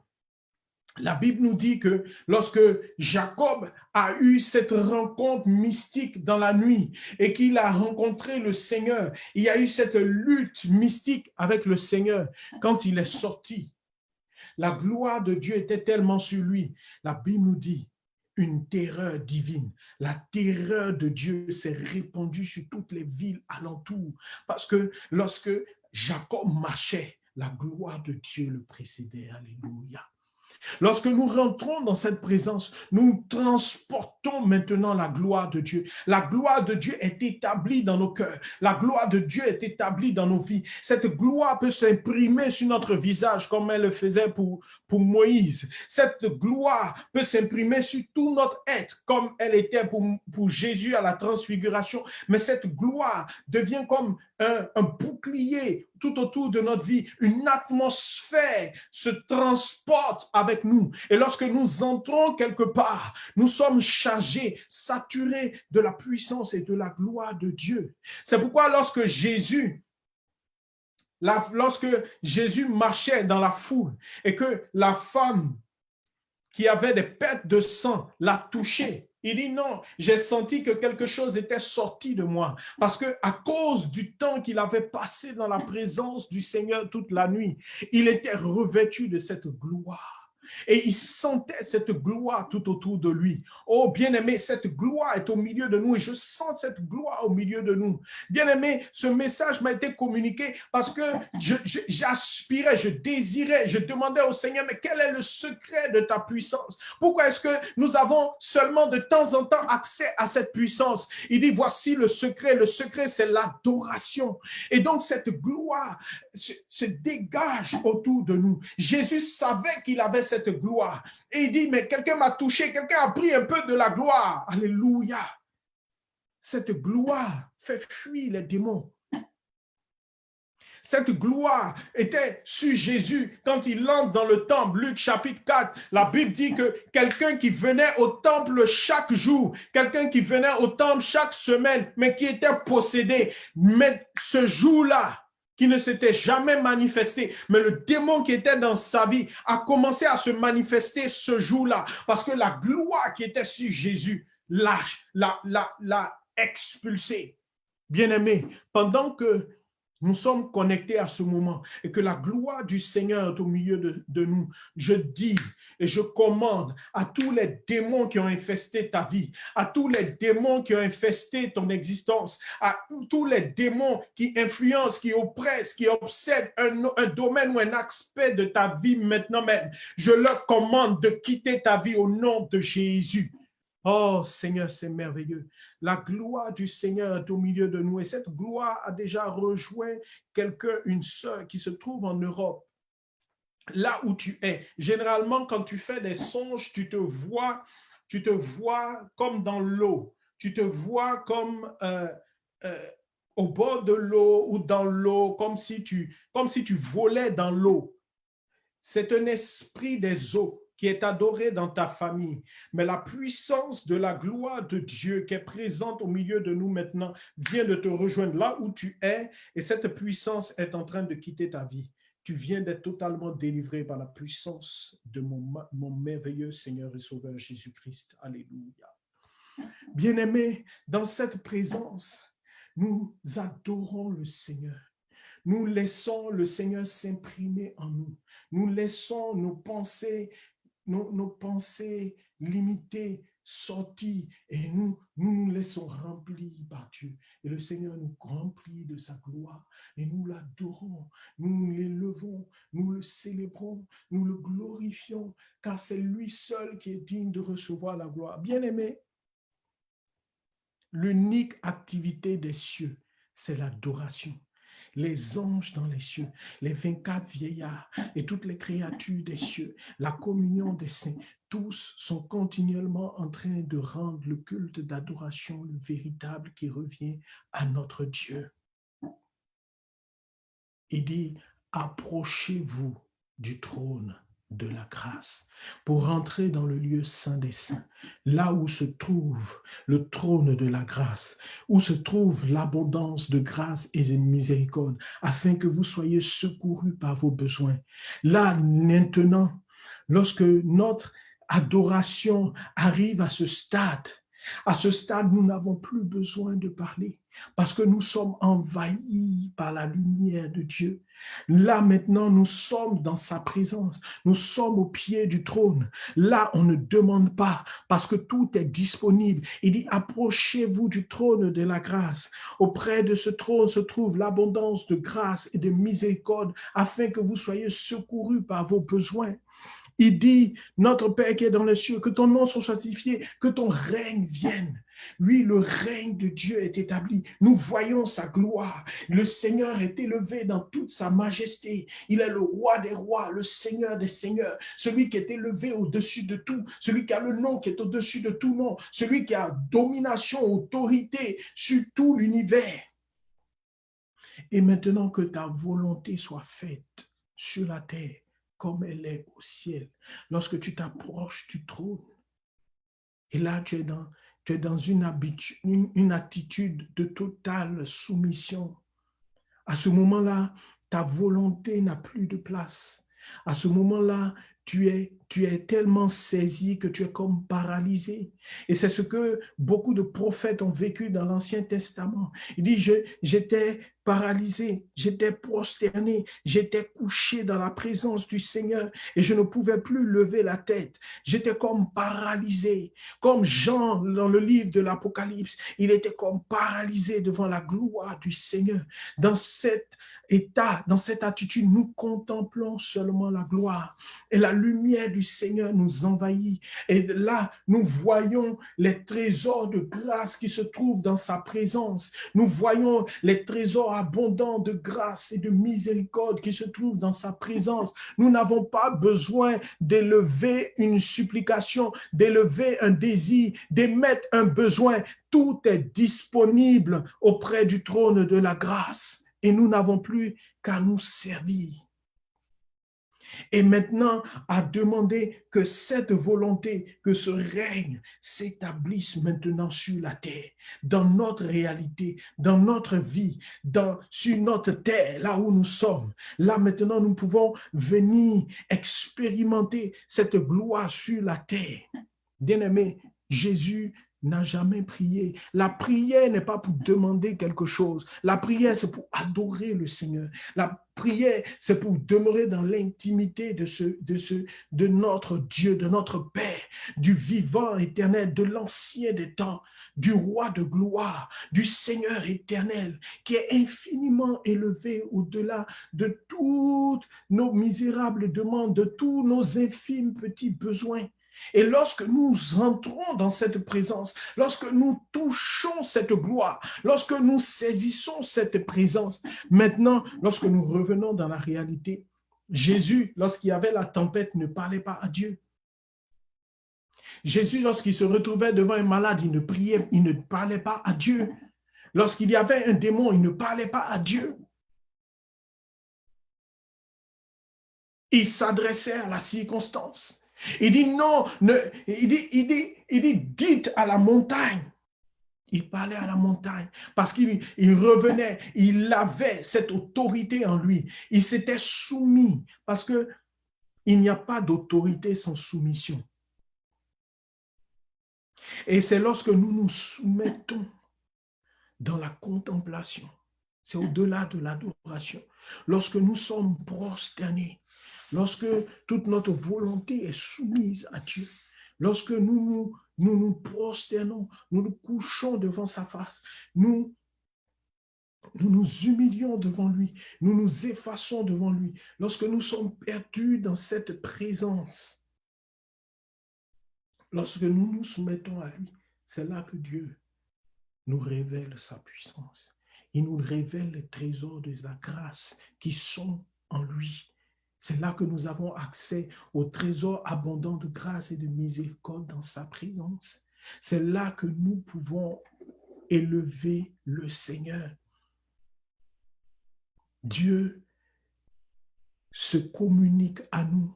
la Bible nous dit que lorsque Jacob a eu cette rencontre mystique dans la nuit et qu'il a rencontré le Seigneur, il y a eu cette lutte mystique avec le Seigneur quand il est sorti. La gloire de Dieu était tellement sur lui. La Bible nous dit une terreur divine. La terreur de Dieu s'est répandue sur toutes les villes alentour parce que lorsque Jacob marchait, la gloire de Dieu le précédait. Alléluia. Lorsque nous rentrons dans cette présence, nous transportons maintenant la gloire de Dieu. La gloire de Dieu est établie dans nos cœurs. La gloire de Dieu est établie dans nos vies. Cette gloire peut s'imprimer sur notre visage comme elle le faisait pour Moïse. Cette gloire peut s'imprimer sur tout notre être comme elle était pour Jésus à la transfiguration. Mais cette gloire devient comme un bouclier tout autour de notre vie. Une atmosphère se transporte avec nous. Et lorsque nous entrons quelque part, nous sommes chargés, saturés de la puissance et de la gloire de Dieu. C'est pourquoi lorsque Jésus marchait dans la foule et que la femme qui avait des pertes de sang l'a touché, il dit non, j'ai senti que quelque chose était sorti de moi parce que à cause du temps qu'il avait passé dans la présence du Seigneur toute la nuit, il était revêtu de cette gloire. Et il sentait cette gloire tout autour de lui. Oh bien-aimé, cette gloire est au milieu de nous et je sens cette gloire au milieu de nous. Bien-aimé, ce message m'a été communiqué parce que j'aspirais, je désirais, je demandais au Seigneur, mais quel est le secret de ta puissance? Pourquoi est-ce que nous avons seulement de temps en temps accès à cette puissance? Il dit, voici le secret c'est l'adoration. Et donc cette gloire se dégage autour de nous. Jésus savait qu'il avait cette gloire. Et il dit, mais quelqu'un m'a touché, quelqu'un a pris un peu de la gloire. Alléluia. Cette gloire fait fuir les démons. Cette gloire était sur Jésus quand il entre dans le temple. Luc chapitre 4, la Bible dit que quelqu'un qui venait au temple chaque jour, quelqu'un qui venait au temple chaque semaine, mais qui était possédé, mais ce jour-là, qui ne s'était jamais manifesté, mais le démon qui était dans sa vie a commencé à se manifester ce jour-là, parce que la gloire qui était sur Jésus l'a expulsé. Bien-aimé, pendant que nous sommes connectés à ce moment et que la gloire du Seigneur est au milieu de nous, je dis et je commande à tous les démons qui ont infesté ta vie, à tous les démons qui ont infesté ton existence, à tous les démons qui influencent, qui oppressent, qui obsèdent un domaine ou un aspect de ta vie maintenant même. Je leur commande de quitter ta vie au nom de Jésus. Oh Seigneur, c'est merveilleux. La gloire du Seigneur est au milieu de nous et cette gloire a déjà rejoint quelqu'un, une sœur qui se trouve en Europe. Là où tu es, généralement quand tu fais des songes, tu te vois comme dans l'eau, tu te vois comme au bord de l'eau ou dans l'eau, comme si tu volais dans l'eau. C'est un esprit des eaux qui est adoré dans ta famille. Mais la puissance de la gloire de Dieu qui est présente au milieu de nous maintenant vient de te rejoindre là où tu es et cette puissance est en train de quitter ta vie. Tu viens d'être totalement délivré par la puissance de mon merveilleux Seigneur et Sauveur Jésus-Christ. Alléluia. Bien-aimés, dans cette présence, nous adorons le Seigneur. Nous laissons le Seigneur s'imprimer en nous. Nous laissons nos pensées limitées sortir et nous laissons remplir par Dieu. Et le Seigneur nous remplit de sa gloire et nous l'adorons, nous l'élevons, nous le célébrons, nous le glorifions, car c'est lui seul qui est digne de recevoir la gloire. Bien-aimé, l'unique activité des cieux, c'est l'adoration. Les anges dans les cieux, les 24 vieillards et toutes les créatures des cieux, la communion des saints, tous sont continuellement en train de rendre le culte d'adoration, le véritable qui revient à notre Dieu. Il dit, approchez-vous du trône de la grâce pour entrer dans le lieu saint des saints, là où se trouve le trône de la grâce, où se trouve l'abondance de grâce et de miséricorde, afin que vous soyez secourus par vos besoins. Là, maintenant, lorsque notre adoration arrive à ce stade, nous n'avons plus besoin de parler parce que nous sommes envahis par la lumière de Dieu. Là, maintenant, nous sommes dans sa présence. Nous sommes au pied du trône. Là, on ne demande pas parce que tout est disponible. Il dit, approchez-vous du trône de la grâce. Auprès de ce trône se trouve l'abondance de grâce et de miséricorde afin que vous soyez secourus par vos besoins. Il dit, notre Père qui est dans les cieux, que ton nom soit sanctifié, que ton règne vienne. Oui, le règne de Dieu est établi. Nous voyons sa gloire. Le Seigneur est élevé dans toute sa majesté. Il est le roi des rois, le Seigneur des seigneurs, celui qui est élevé au-dessus de tout, celui qui a le nom qui est au-dessus de tout nom, celui qui a domination, autorité sur tout l'univers. Et maintenant que ta volonté soit faite sur la terre comme elle est au ciel, lorsque tu t'approches du trône, et là tu es dans une attitude de totale soumission. À ce moment-là, ta volonté n'a plus de place. À ce moment-là, tu es tellement saisi que tu es comme paralysé. Et c'est ce que beaucoup de prophètes ont vécu dans l'Ancien Testament. Il dit, j'étais paralysé, j'étais prosterné, j'étais couché dans la présence du Seigneur et je ne pouvais plus lever la tête. J'étais comme paralysé, comme Jean dans le livre de l'Apocalypse. Il était comme paralysé devant la gloire du Seigneur. Dans cet état, dans cette attitude, nous contemplons seulement la gloire et la lumière du Seigneur nous envahit. Et là, nous voyons les trésors de grâce qui se trouvent dans sa présence. Nous voyons les trésors abondants de grâce et de miséricorde qui se trouvent dans sa présence. Nous n'avons pas besoin d'élever une supplication, d'élever un désir, d'émettre un besoin. Tout est disponible auprès du trône de la grâce. Et nous n'avons plus qu'à nous servir. Et maintenant, à demander que cette volonté, que ce règne s'établisse maintenant sur la terre, dans notre réalité, dans notre vie, sur notre terre, là où nous sommes. Là maintenant, nous pouvons venir expérimenter cette gloire sur la terre. Bien-aimé, Jésus n'a jamais prié. La prière n'est pas pour demander quelque chose. La prière, c'est pour adorer le Seigneur. La prière, c'est pour demeurer dans l'intimité de notre Dieu, de notre Père, du vivant éternel, de l'ancien des temps, du roi de gloire, du Seigneur éternel, qui est infiniment élevé au-delà de toutes nos misérables demandes, de tous nos infimes petits besoins. Et lorsque nous entrons dans cette présence, lorsque nous touchons cette gloire, lorsque nous saisissons cette présence, maintenant, lorsque nous revenons dans la réalité, Jésus, lorsqu'il y avait la tempête, ne parlait pas à Dieu. Jésus, lorsqu'il se retrouvait devant un malade, il ne parlait pas à Dieu. Lorsqu'il y avait un démon, il ne parlait pas à Dieu. Il s'adressait à la circonstance. Il dit non, il dit dites à la montagne. Il parlait à la montagne parce qu'il revenait, il avait cette autorité en lui. Il s'était soumis parce qu'il n'y a pas d'autorité sans soumission. Et c'est lorsque nous nous soumettons dans la contemplation, c'est au-delà de l'adoration, lorsque nous sommes prosternés, lorsque toute notre volonté est soumise à Dieu, lorsque nous nous prosternons, nous nous couchons devant sa face, nous nous humilions devant lui, nous nous effaçons devant lui, lorsque nous sommes perdus dans cette présence, lorsque nous nous soumettons à lui, c'est là que Dieu nous révèle sa puissance. Il nous révèle les trésors de la grâce qui sont en lui. C'est là que nous avons accès aux trésors abondants de grâce et de miséricorde dans sa présence. C'est là que nous pouvons élever le Seigneur. Dieu se communique à nous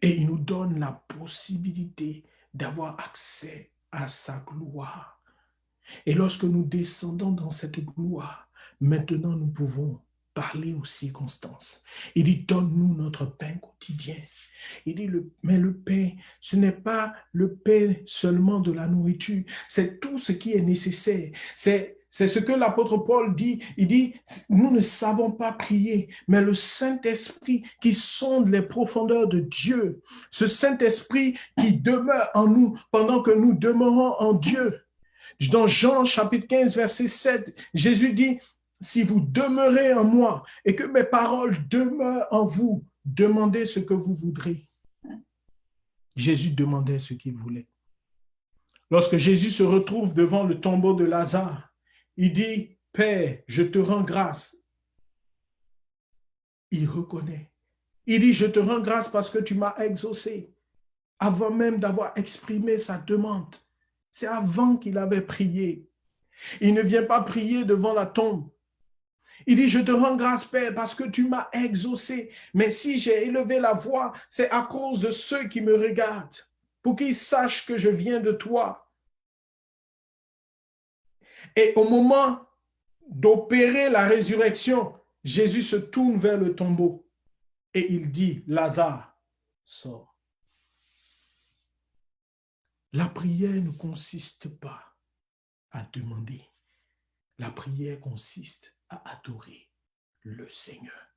et il nous donne la possibilité d'avoir accès à sa gloire. Et lorsque nous descendons dans cette gloire, maintenant nous pouvons parler aux circonstances. Il dit, donne-nous notre pain quotidien. Il dit, mais le pain, ce n'est pas le pain seulement de la nourriture, c'est tout ce qui est nécessaire. C'est ce que l'apôtre Paul dit. Il dit, nous ne savons pas prier, mais le Saint-Esprit qui sonde les profondeurs de Dieu, ce Saint-Esprit qui demeure en nous pendant que nous demeurons en Dieu. Dans Jean chapitre 15, verset 7, Jésus dit, si vous demeurez en moi et que mes paroles demeurent en vous, demandez ce que vous voudrez Jésus demandait ce qu'il voulait. Lorsque Jésus se retrouve devant le tombeau de Lazare, il dit, « Père, je te rends grâce. » Il reconnaît. Il dit, « Je te rends grâce parce que tu m'as exaucé. » Avant même d'avoir exprimé sa demande. C'est avant qu'il avait prié. Il ne vient pas prier devant la tombe. Il dit, « Je te rends grâce, Père, parce que tu m'as exaucé. Mais si j'ai élevé la voix, c'est à cause de ceux qui me regardent, pour qu'ils sachent que je viens de toi. » Et au moment d'opérer la résurrection, Jésus se tourne vers le tombeau et il dit, « Lazare, sors. » La prière ne consiste pas à demander. La prière consiste à adorer le Seigneur.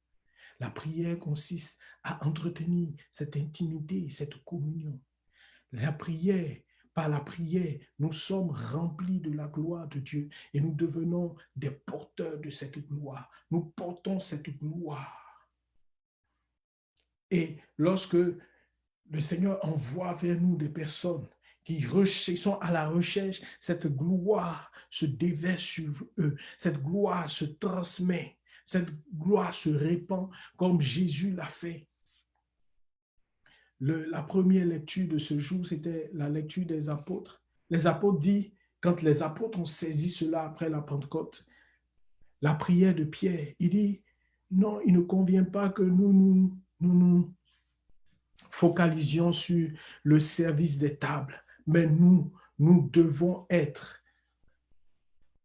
La prière consiste à entretenir cette intimité, cette communion. La prière, par la prière, nous sommes remplis de la gloire de Dieu et nous devenons des porteurs de cette gloire. Nous portons cette gloire. Et lorsque le Seigneur envoie vers nous des personnes qui sont à la recherche, cette gloire se déverse sur eux, cette gloire se transmet, cette gloire se répand comme Jésus l'a fait. La première lecture de ce jour, c'était la lecture des apôtres. Les apôtres disent, quand les apôtres ont saisi cela après la Pentecôte, la prière de Pierre, il dit, non, il ne convient pas que nous focalisions sur le service des tables, mais nous devons être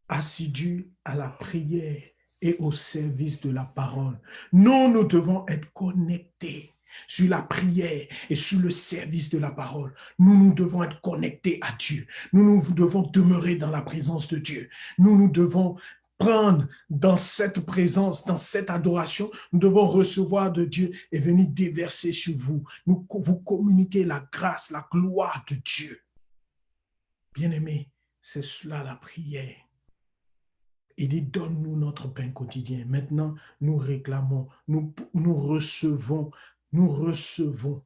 assidus à la prière et au service de la parole. Nous devons être connectés sur la prière et sur le service de la parole. Nous devons être connectés à Dieu. Nous devons demeurer dans la présence de Dieu. Nous devons prendre dans cette présence, dans cette adoration, nous devons recevoir de Dieu et venir déverser sur vous. Vous communiquer la grâce, la gloire de Dieu. Bien-aimés, c'est cela la prière. Il dit, donne-nous notre pain quotidien. Maintenant, nous réclamons, nous recevons, nous recevons.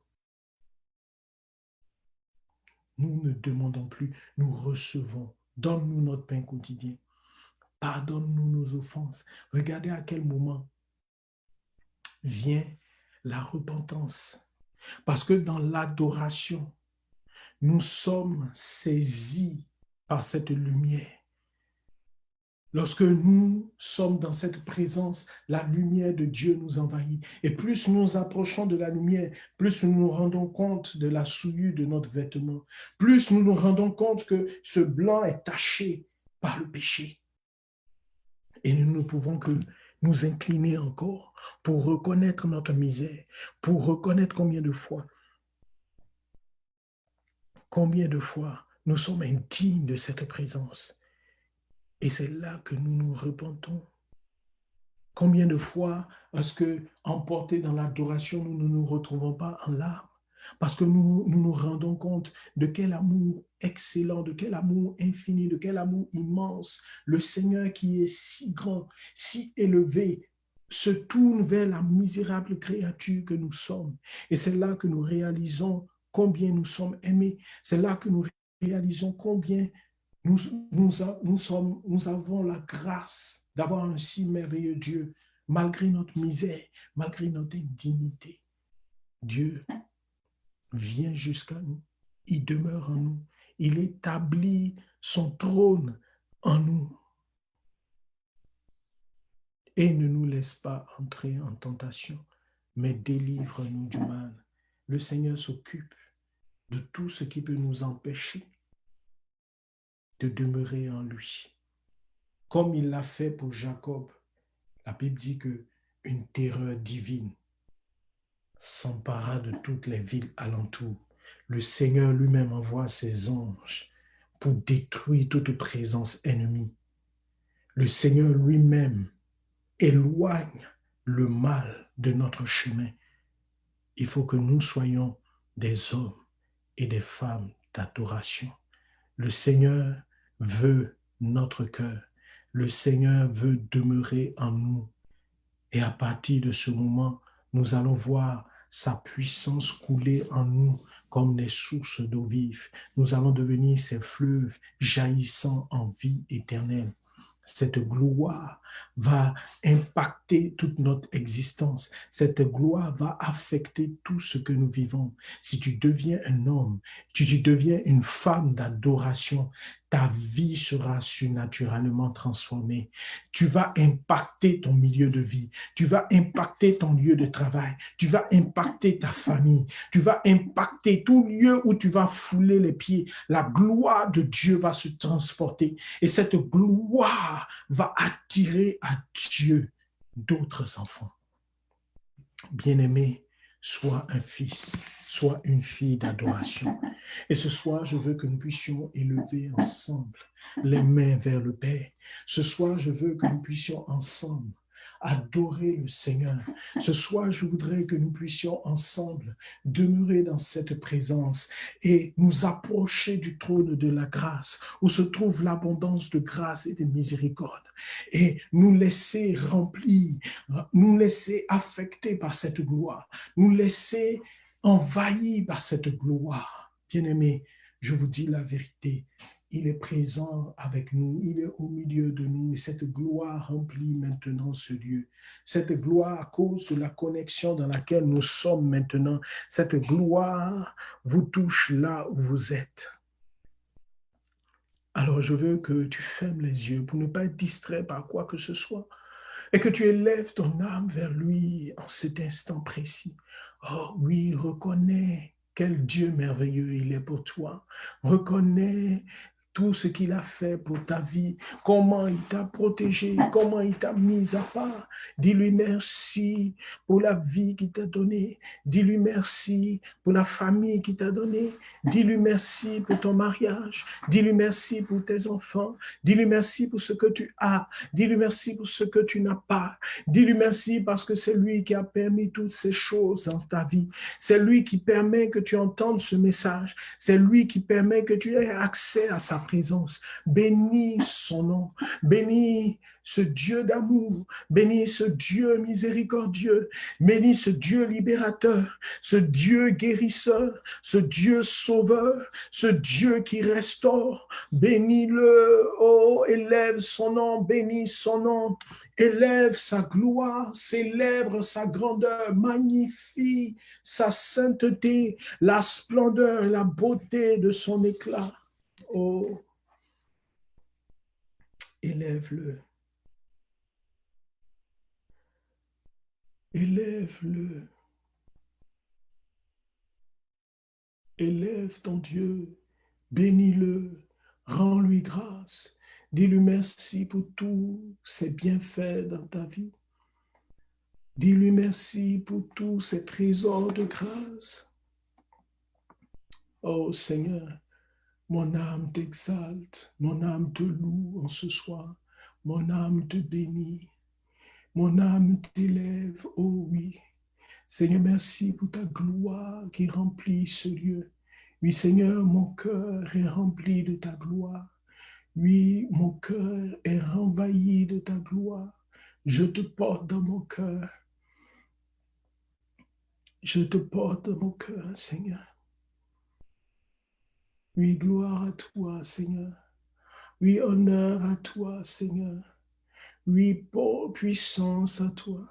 Nous ne demandons plus, nous recevons. Donne-nous notre pain quotidien. Pardonne-nous nos offenses. Regardez à quel moment vient la repentance. Parce que dans l'adoration, nous sommes saisis par cette lumière. Lorsque nous sommes dans cette présence, la lumière de Dieu nous envahit. Et plus nous approchons de la lumière, plus nous nous rendons compte de la souillure de notre vêtement. Plus nous nous rendons compte que ce blanc est taché par le péché. Et nous ne pouvons que nous incliner encore pour reconnaître notre misère, pour reconnaître combien de fois nous sommes indignes de cette présence. Et c'est là que nous nous repentons. Combien de fois est-ce que, emportés dans l'adoration, nous ne nous retrouvons pas en larmes? Parce que nous nous rendons compte de quel amour excellent, de quel amour infini, de quel amour immense le Seigneur qui est si grand, si élevé, se tourne vers la misérable créature que nous sommes. Et c'est là que nous réalisons combien nous sommes aimés. C'est là que nous réalisons combien nous avons la grâce d'avoir un si merveilleux Dieu, malgré notre misère, malgré notre indignité. Dieu vient jusqu'à nous, il demeure en nous, il établit son trône en nous et ne nous laisse pas entrer en tentation, mais délivre-nous du mal. Le Seigneur s'occupe de tout ce qui peut nous empêcher de demeurer en lui. Comme il l'a fait pour Jacob, la Bible dit qu'une terreur divine s'empara de toutes les villes alentour. Le Seigneur lui-même envoie ses anges pour détruire toute présence ennemie. Le Seigneur lui-même éloigne le mal de notre chemin. Il faut que nous soyons des hommes et des femmes d'adoration. Le Seigneur veut notre cœur. Le Seigneur veut demeurer en nous. Et à partir de ce moment, nous allons voir sa puissance couler en nous comme des sources d'eau vive. Nous allons devenir ces fleuves jaillissant en vie éternelle. Cette gloire va impacter toute notre existence. Cette gloire va affecter tout ce que nous vivons. Si tu deviens un homme, si tu deviens une femme d'adoration, ta vie sera surnaturellement transformée. Tu vas impacter ton milieu de vie. Tu vas impacter ton lieu de travail. Tu vas impacter ta famille. Tu vas impacter tout lieu où tu vas fouler les pieds. La gloire de Dieu va se transporter. Et cette gloire va attirer à Dieu d'autres enfants. Bien-aimé, sois un fils, sois une fille d'adoration. Et ce soir, je veux que nous puissions élever ensemble les mains vers le Père. Ce soir, je veux que nous puissions ensemble adorer le Seigneur. Ce soir, je voudrais que nous puissions ensemble demeurer dans cette présence et nous approcher du trône de la grâce, où se trouve l'abondance de grâce et de miséricorde, et nous laisser remplir, nous laisser affecter par cette gloire, nous laisser envahir par cette gloire. Bien-aimés, je vous dis la vérité, il est présent avec nous, il est au milieu de nous et cette gloire remplit maintenant ce lieu. Cette gloire à cause de la connexion dans laquelle nous sommes maintenant, cette gloire vous touche là où vous êtes. Alors je veux que tu fermes les yeux pour ne pas être distrait par quoi que ce soit et que tu élèves ton âme vers lui en cet instant précis. Oh oui, reconnais quel Dieu merveilleux il est pour toi. Reconnais tout ce qu'il a fait pour ta vie, comment il t'a protégé, comment il t'a mis à part. Dis-lui merci pour la vie qu'il t'a donnée. Dis-lui merci pour la famille qu'il t'a donnée. Dis-lui merci pour ton mariage. Dis-lui merci pour tes enfants. Dis-lui merci pour ce que tu as. Dis-lui merci pour ce que tu n'as pas. Dis-lui merci parce que c'est lui qui a permis toutes ces choses dans ta vie. C'est lui qui permet que tu entendes ce message. C'est lui qui permet que tu aies accès à sa présence. Bénis son nom. Bénis ce Dieu d'amour. Bénis ce Dieu miséricordieux. Bénis ce Dieu libérateur. Ce Dieu guérisseur. Ce Dieu sauveur. Ce Dieu qui restaure. Bénis-le. Oh, élève son nom. Bénis son nom. Élève sa gloire. Célèbre sa grandeur. Magnifie sa sainteté. La splendeur, la beauté de son éclat. Oh, élève-le. Élève-le. Élève ton Dieu. Bénis-le. Rends-lui grâce. Dis-lui merci pour tous ses bienfaits dans ta vie. Dis-lui merci pour tous ces trésors de grâce. Oh Seigneur, mon âme t'exalte, mon âme te loue en ce soir, mon âme te bénit, mon âme t'élève, oh oui. Seigneur, merci pour ta gloire qui remplit ce lieu. Oui, Seigneur, mon cœur est rempli de ta gloire. Oui, mon cœur est envahi de ta gloire. Je te porte dans mon cœur. Je te porte dans mon cœur, Seigneur. Oui, gloire à toi, Seigneur. Oui, honneur à toi, Seigneur. Oui, puissance à toi.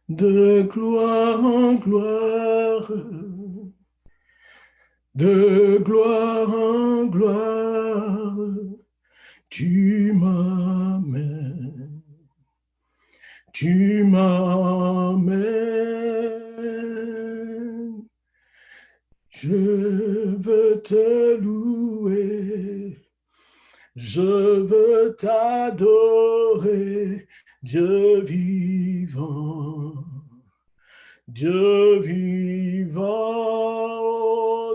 De gloire en gloire, de gloire en gloire, tu m'amènes, tu m'amènes. Je veux te louer, je veux t'adorer, Dieu vivant, Dieu vivant,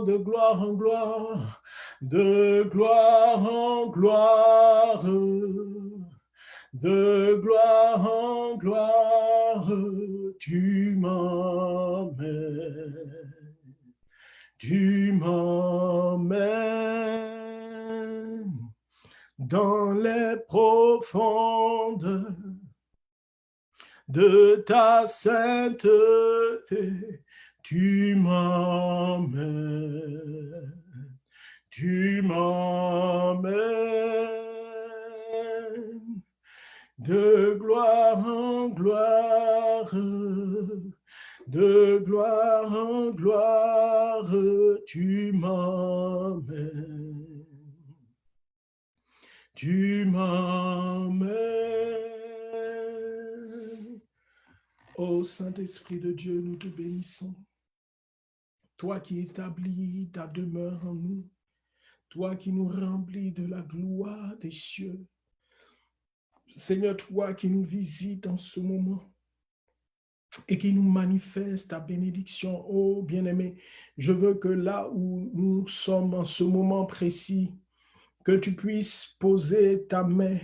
de gloire en gloire, de gloire en gloire, de gloire en gloire, tu m'emmènes. Tu m'emmènes dans les profondes de ta sainteté, tu m'emmènes, tu m'emmènes de gloire en gloire, de gloire en gloire, tu m'emmènes, tu m'emmènes. Ô Saint-Esprit de Dieu, nous te bénissons. Toi qui établis ta demeure en nous, toi qui nous remplis de la gloire des cieux. Seigneur, toi qui nous visites en ce moment et qui nous manifeste ta bénédiction, ô bien-aimé, je veux que là où nous sommes en ce moment précis, que tu puisses poser ta main,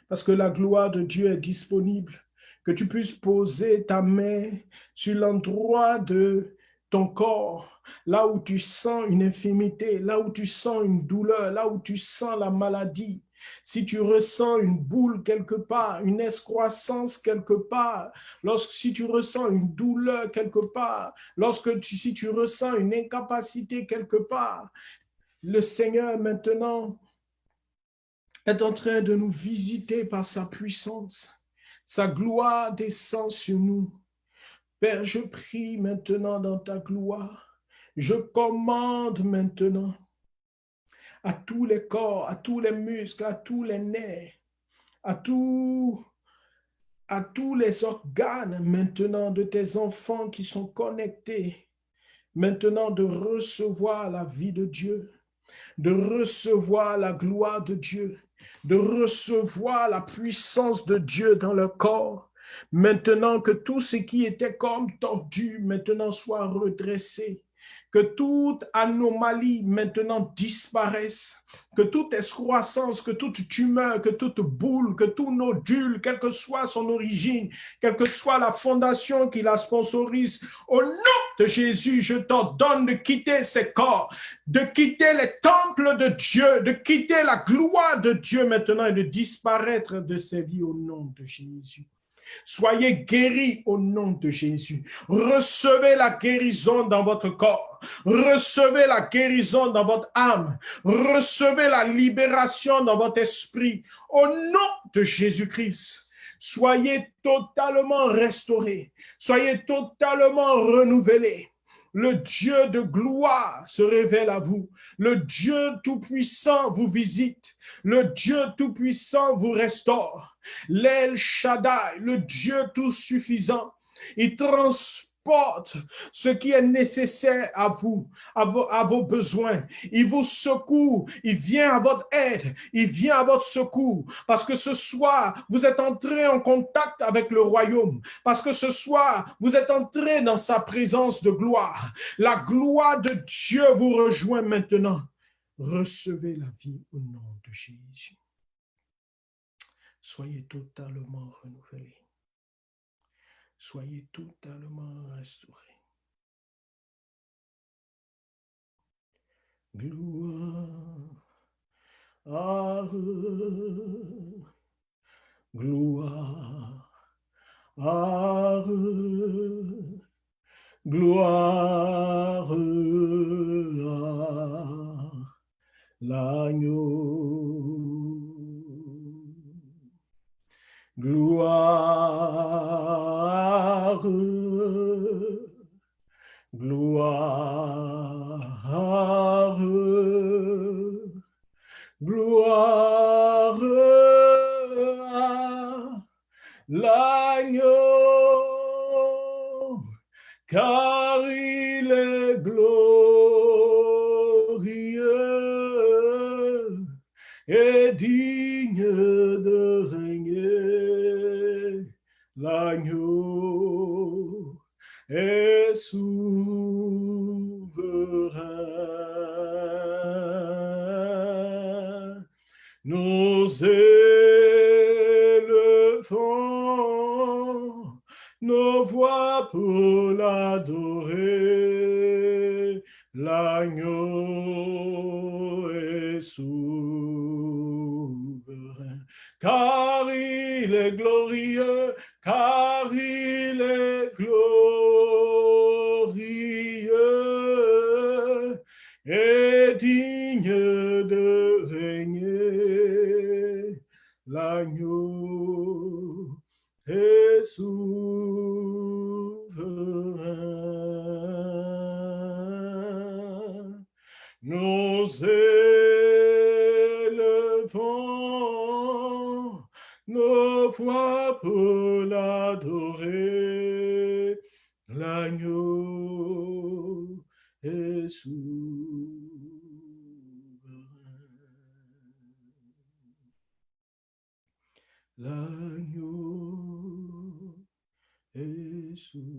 parce que la gloire de Dieu est disponible, que tu puisses poser ta main sur l'endroit de ton corps, là où tu sens une infirmité, là où tu sens une douleur, là où tu sens la maladie. Si tu ressens une boule quelque part, une excroissance quelque part, si tu ressens une douleur quelque part, si tu ressens une incapacité quelque part, le Seigneur maintenant est en train de nous visiter par sa puissance. Sa gloire descend sur nous. Père, je prie maintenant dans ta gloire. Je commande maintenant à tous les corps, à tous les muscles, à tous les nerfs, à tous les organes maintenant de tes enfants qui sont connectés, maintenant de recevoir la vie de Dieu, de recevoir la gloire de Dieu, de recevoir la puissance de Dieu dans leur corps. Maintenant que tout ce qui était comme tordu, maintenant soit redressé. Que toute anomalie maintenant disparaisse, que toute excroissance, que toute tumeur, que toute boule, que tout nodule, quelle que soit son origine, quelle que soit la fondation qui la sponsorise, au nom de Jésus, je t'ordonne de quitter ces corps, de quitter les temples de Dieu, de quitter la gloire de Dieu maintenant et de disparaître de ces vies au nom de Jésus. Soyez guéris au nom de Jésus. Recevez la guérison dans votre corps. Recevez la guérison dans votre âme. Recevez la libération dans votre esprit. Au nom de Jésus-Christ. Soyez totalement restaurés. Soyez totalement renouvelés. Le Dieu de gloire se révèle à vous. Le Dieu tout-puissant vous visite. Le Dieu tout-puissant vous restaure. L'El Shaddai, le Dieu tout-suffisant, il transporte ce qui est nécessaire à vous, à vos besoins. Il vous secoue, il vient à votre aide, il vient à votre secours. Parce que ce soir, vous êtes entré en contact avec le royaume. Parce que ce soir, vous êtes entré dans sa présence de gloire. La gloire de Dieu vous rejoint maintenant. Recevez la vie au nom de Jésus. Soyez totalement renouvelés. Soyez totalement restaurés. Gloire, gloire, gloire à l'agneau. Gloire, gloire, gloire à l'agneau, car il est glorieux et digne de régner. L'agneau est souverain. Nous élevons nos voix pour l'adorer. L'agneau est souverain, car il est glorieux, car il est glorieux et digne de régner. L'agneau est souverain. Nous élevons nos voix pour l'adorer. L'agneau est souverain. L'agneau est souverain.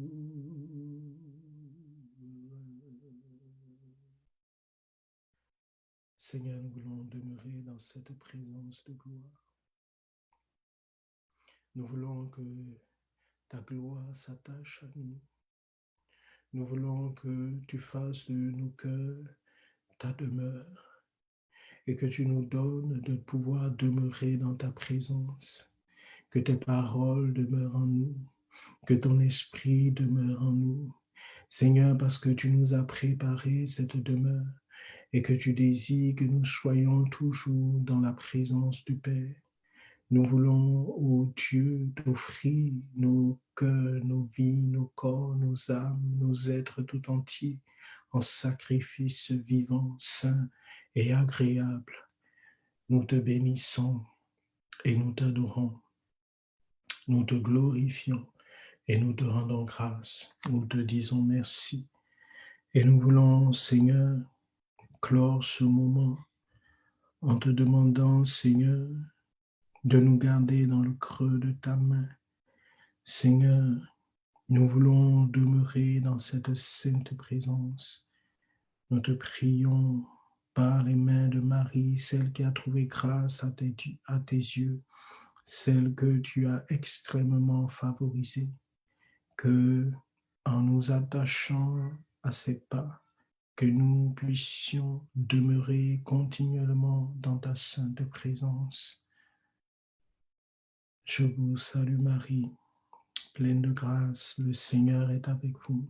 Seigneur, nous voulons demeurer dans cette présence de gloire. Nous voulons que ta gloire s'attache à nous. Nous voulons que tu fasses de nos cœurs ta demeure et que tu nous donnes de pouvoir demeurer dans ta présence. Que tes paroles demeurent en nous, que ton esprit demeure en nous. Seigneur, parce que tu nous as préparé cette demeure et que tu désires que nous soyons toujours dans la présence du Père. Nous voulons, ô Dieu, t'offrir nos cœurs, nos vies, nos corps, nos âmes, nos êtres tout entiers en sacrifice vivant, saint et agréable. Nous te bénissons et nous t'adorons. Nous te glorifions et nous te rendons grâce. Nous te disons merci. Et nous voulons, Seigneur, clore ce moment en te demandant, Seigneur, de nous garder dans le creux de ta main. Seigneur, nous voulons demeurer dans cette sainte présence. Nous te prions par les mains de Marie, celle qui a trouvé grâce à tes yeux, celle que tu as extrêmement favorisée, que en nous attachant à ses pas, que nous puissions demeurer continuellement dans ta sainte présence. Je vous salue Marie, pleine de grâce, le Seigneur est avec vous.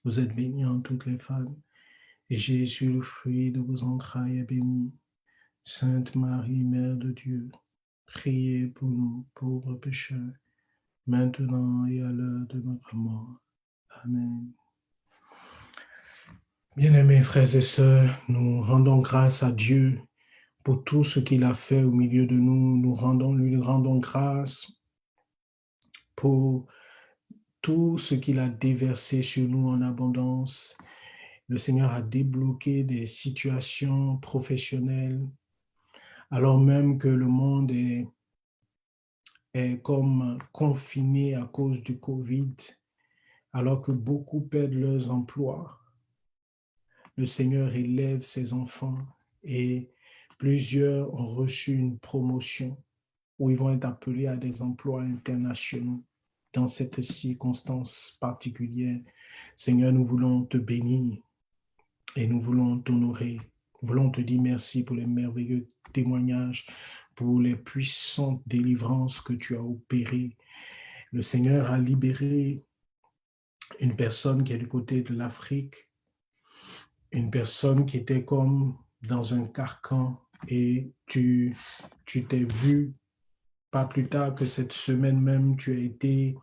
Vous êtes bénie en toutes les femmes, et Jésus, le fruit de vos entrailles, est béni. Sainte Marie, Mère de Dieu, priez pour nous, pauvres pécheurs, maintenant et à l'heure de notre mort. Amen. Bien-aimés frères et sœurs, nous rendons grâce à Dieu pour tout ce qu'il a fait au milieu de nous. Nous lui rendons grâce pour tout ce qu'il a déversé sur nous en abondance. Le Seigneur a débloqué des situations professionnelles, alors même que le monde est comme confiné à cause du Covid, alors que beaucoup perdent leurs emplois. Le Seigneur élève ses enfants et plusieurs ont reçu une promotion où ils vont être appelés à des emplois internationaux dans cette circonstance particulière. Seigneur, nous voulons te bénir et nous voulons t'honorer. Nous voulons te dire merci pour les merveilleux témoignages, pour les puissantes délivrances que tu as opérées. Le Seigneur a libéré une personne qui est du côté de l'Afrique, une personne qui était comme dans un carcan et tu t'es vu, pas plus tard que cette semaine même, tu as été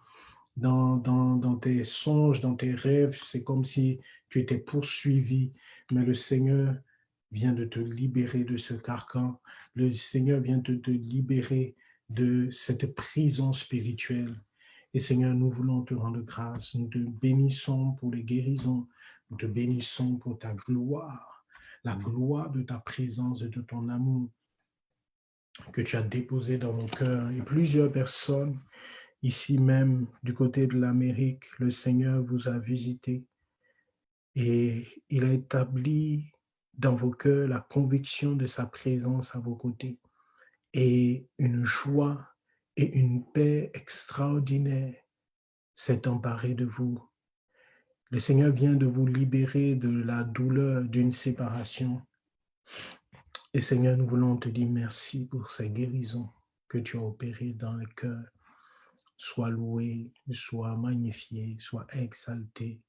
dans tes songes, dans tes rêves, c'est comme si tu étais poursuivi, mais le Seigneur vient de te libérer de ce carcan, le Seigneur vient de te libérer de cette prison spirituelle. Et Seigneur, nous voulons te rendre grâce, nous te bénissons pour les guérisons, nous te bénissons pour ta gloire, la gloire de ta présence et de ton amour que tu as déposé dans mon cœur. Et plusieurs personnes, ici même, du côté de l'Amérique, le Seigneur vous a visité et il a établi dans vos cœurs la conviction de sa présence à vos côtés et une joie et une paix extraordinaire s'est emparée de vous. Le Seigneur vient de vous libérer de la douleur d'une séparation. Et Seigneur, nous voulons te dire merci pour ces guérisons que tu as opérées dans le cœur soit loué, soit magnifié, soit exalté.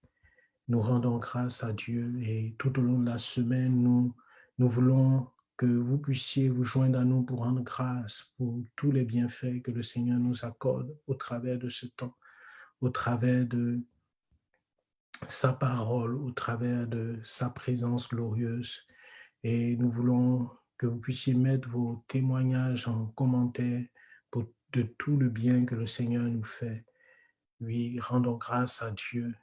Nous rendons grâce à Dieu et tout au long de la semaine, nous voulons que vous puissiez vous joindre à nous pour rendre grâce pour tous les bienfaits que le Seigneur nous accorde au travers de ce temps, au travers de sa parole, au travers de sa présence glorieuse. Et nous voulons que vous puissiez mettre vos témoignages en commentaire de tout le bien que le Seigneur nous fait. Oui, rendons grâce à Dieu.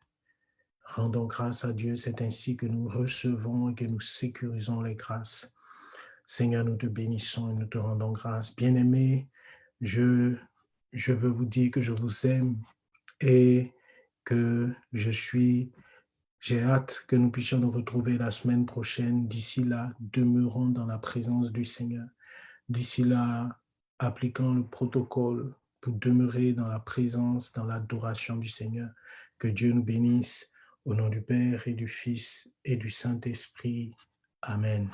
Rendons grâce à Dieu, c'est ainsi que nous recevons et que nous sécurisons les grâces. Seigneur, nous te bénissons et nous te rendons grâce. Bien-aimés, je, je veux vous dire que je vous aime et que j'ai hâte que nous puissions nous retrouver la semaine prochaine. D'ici là, demeurons dans la présence du Seigneur. D'ici là, appliquons le protocole pour demeurer dans la présence, dans l'adoration du Seigneur. Que Dieu nous bénisse au nom du Père et du Fils et du Saint-Esprit. Amen.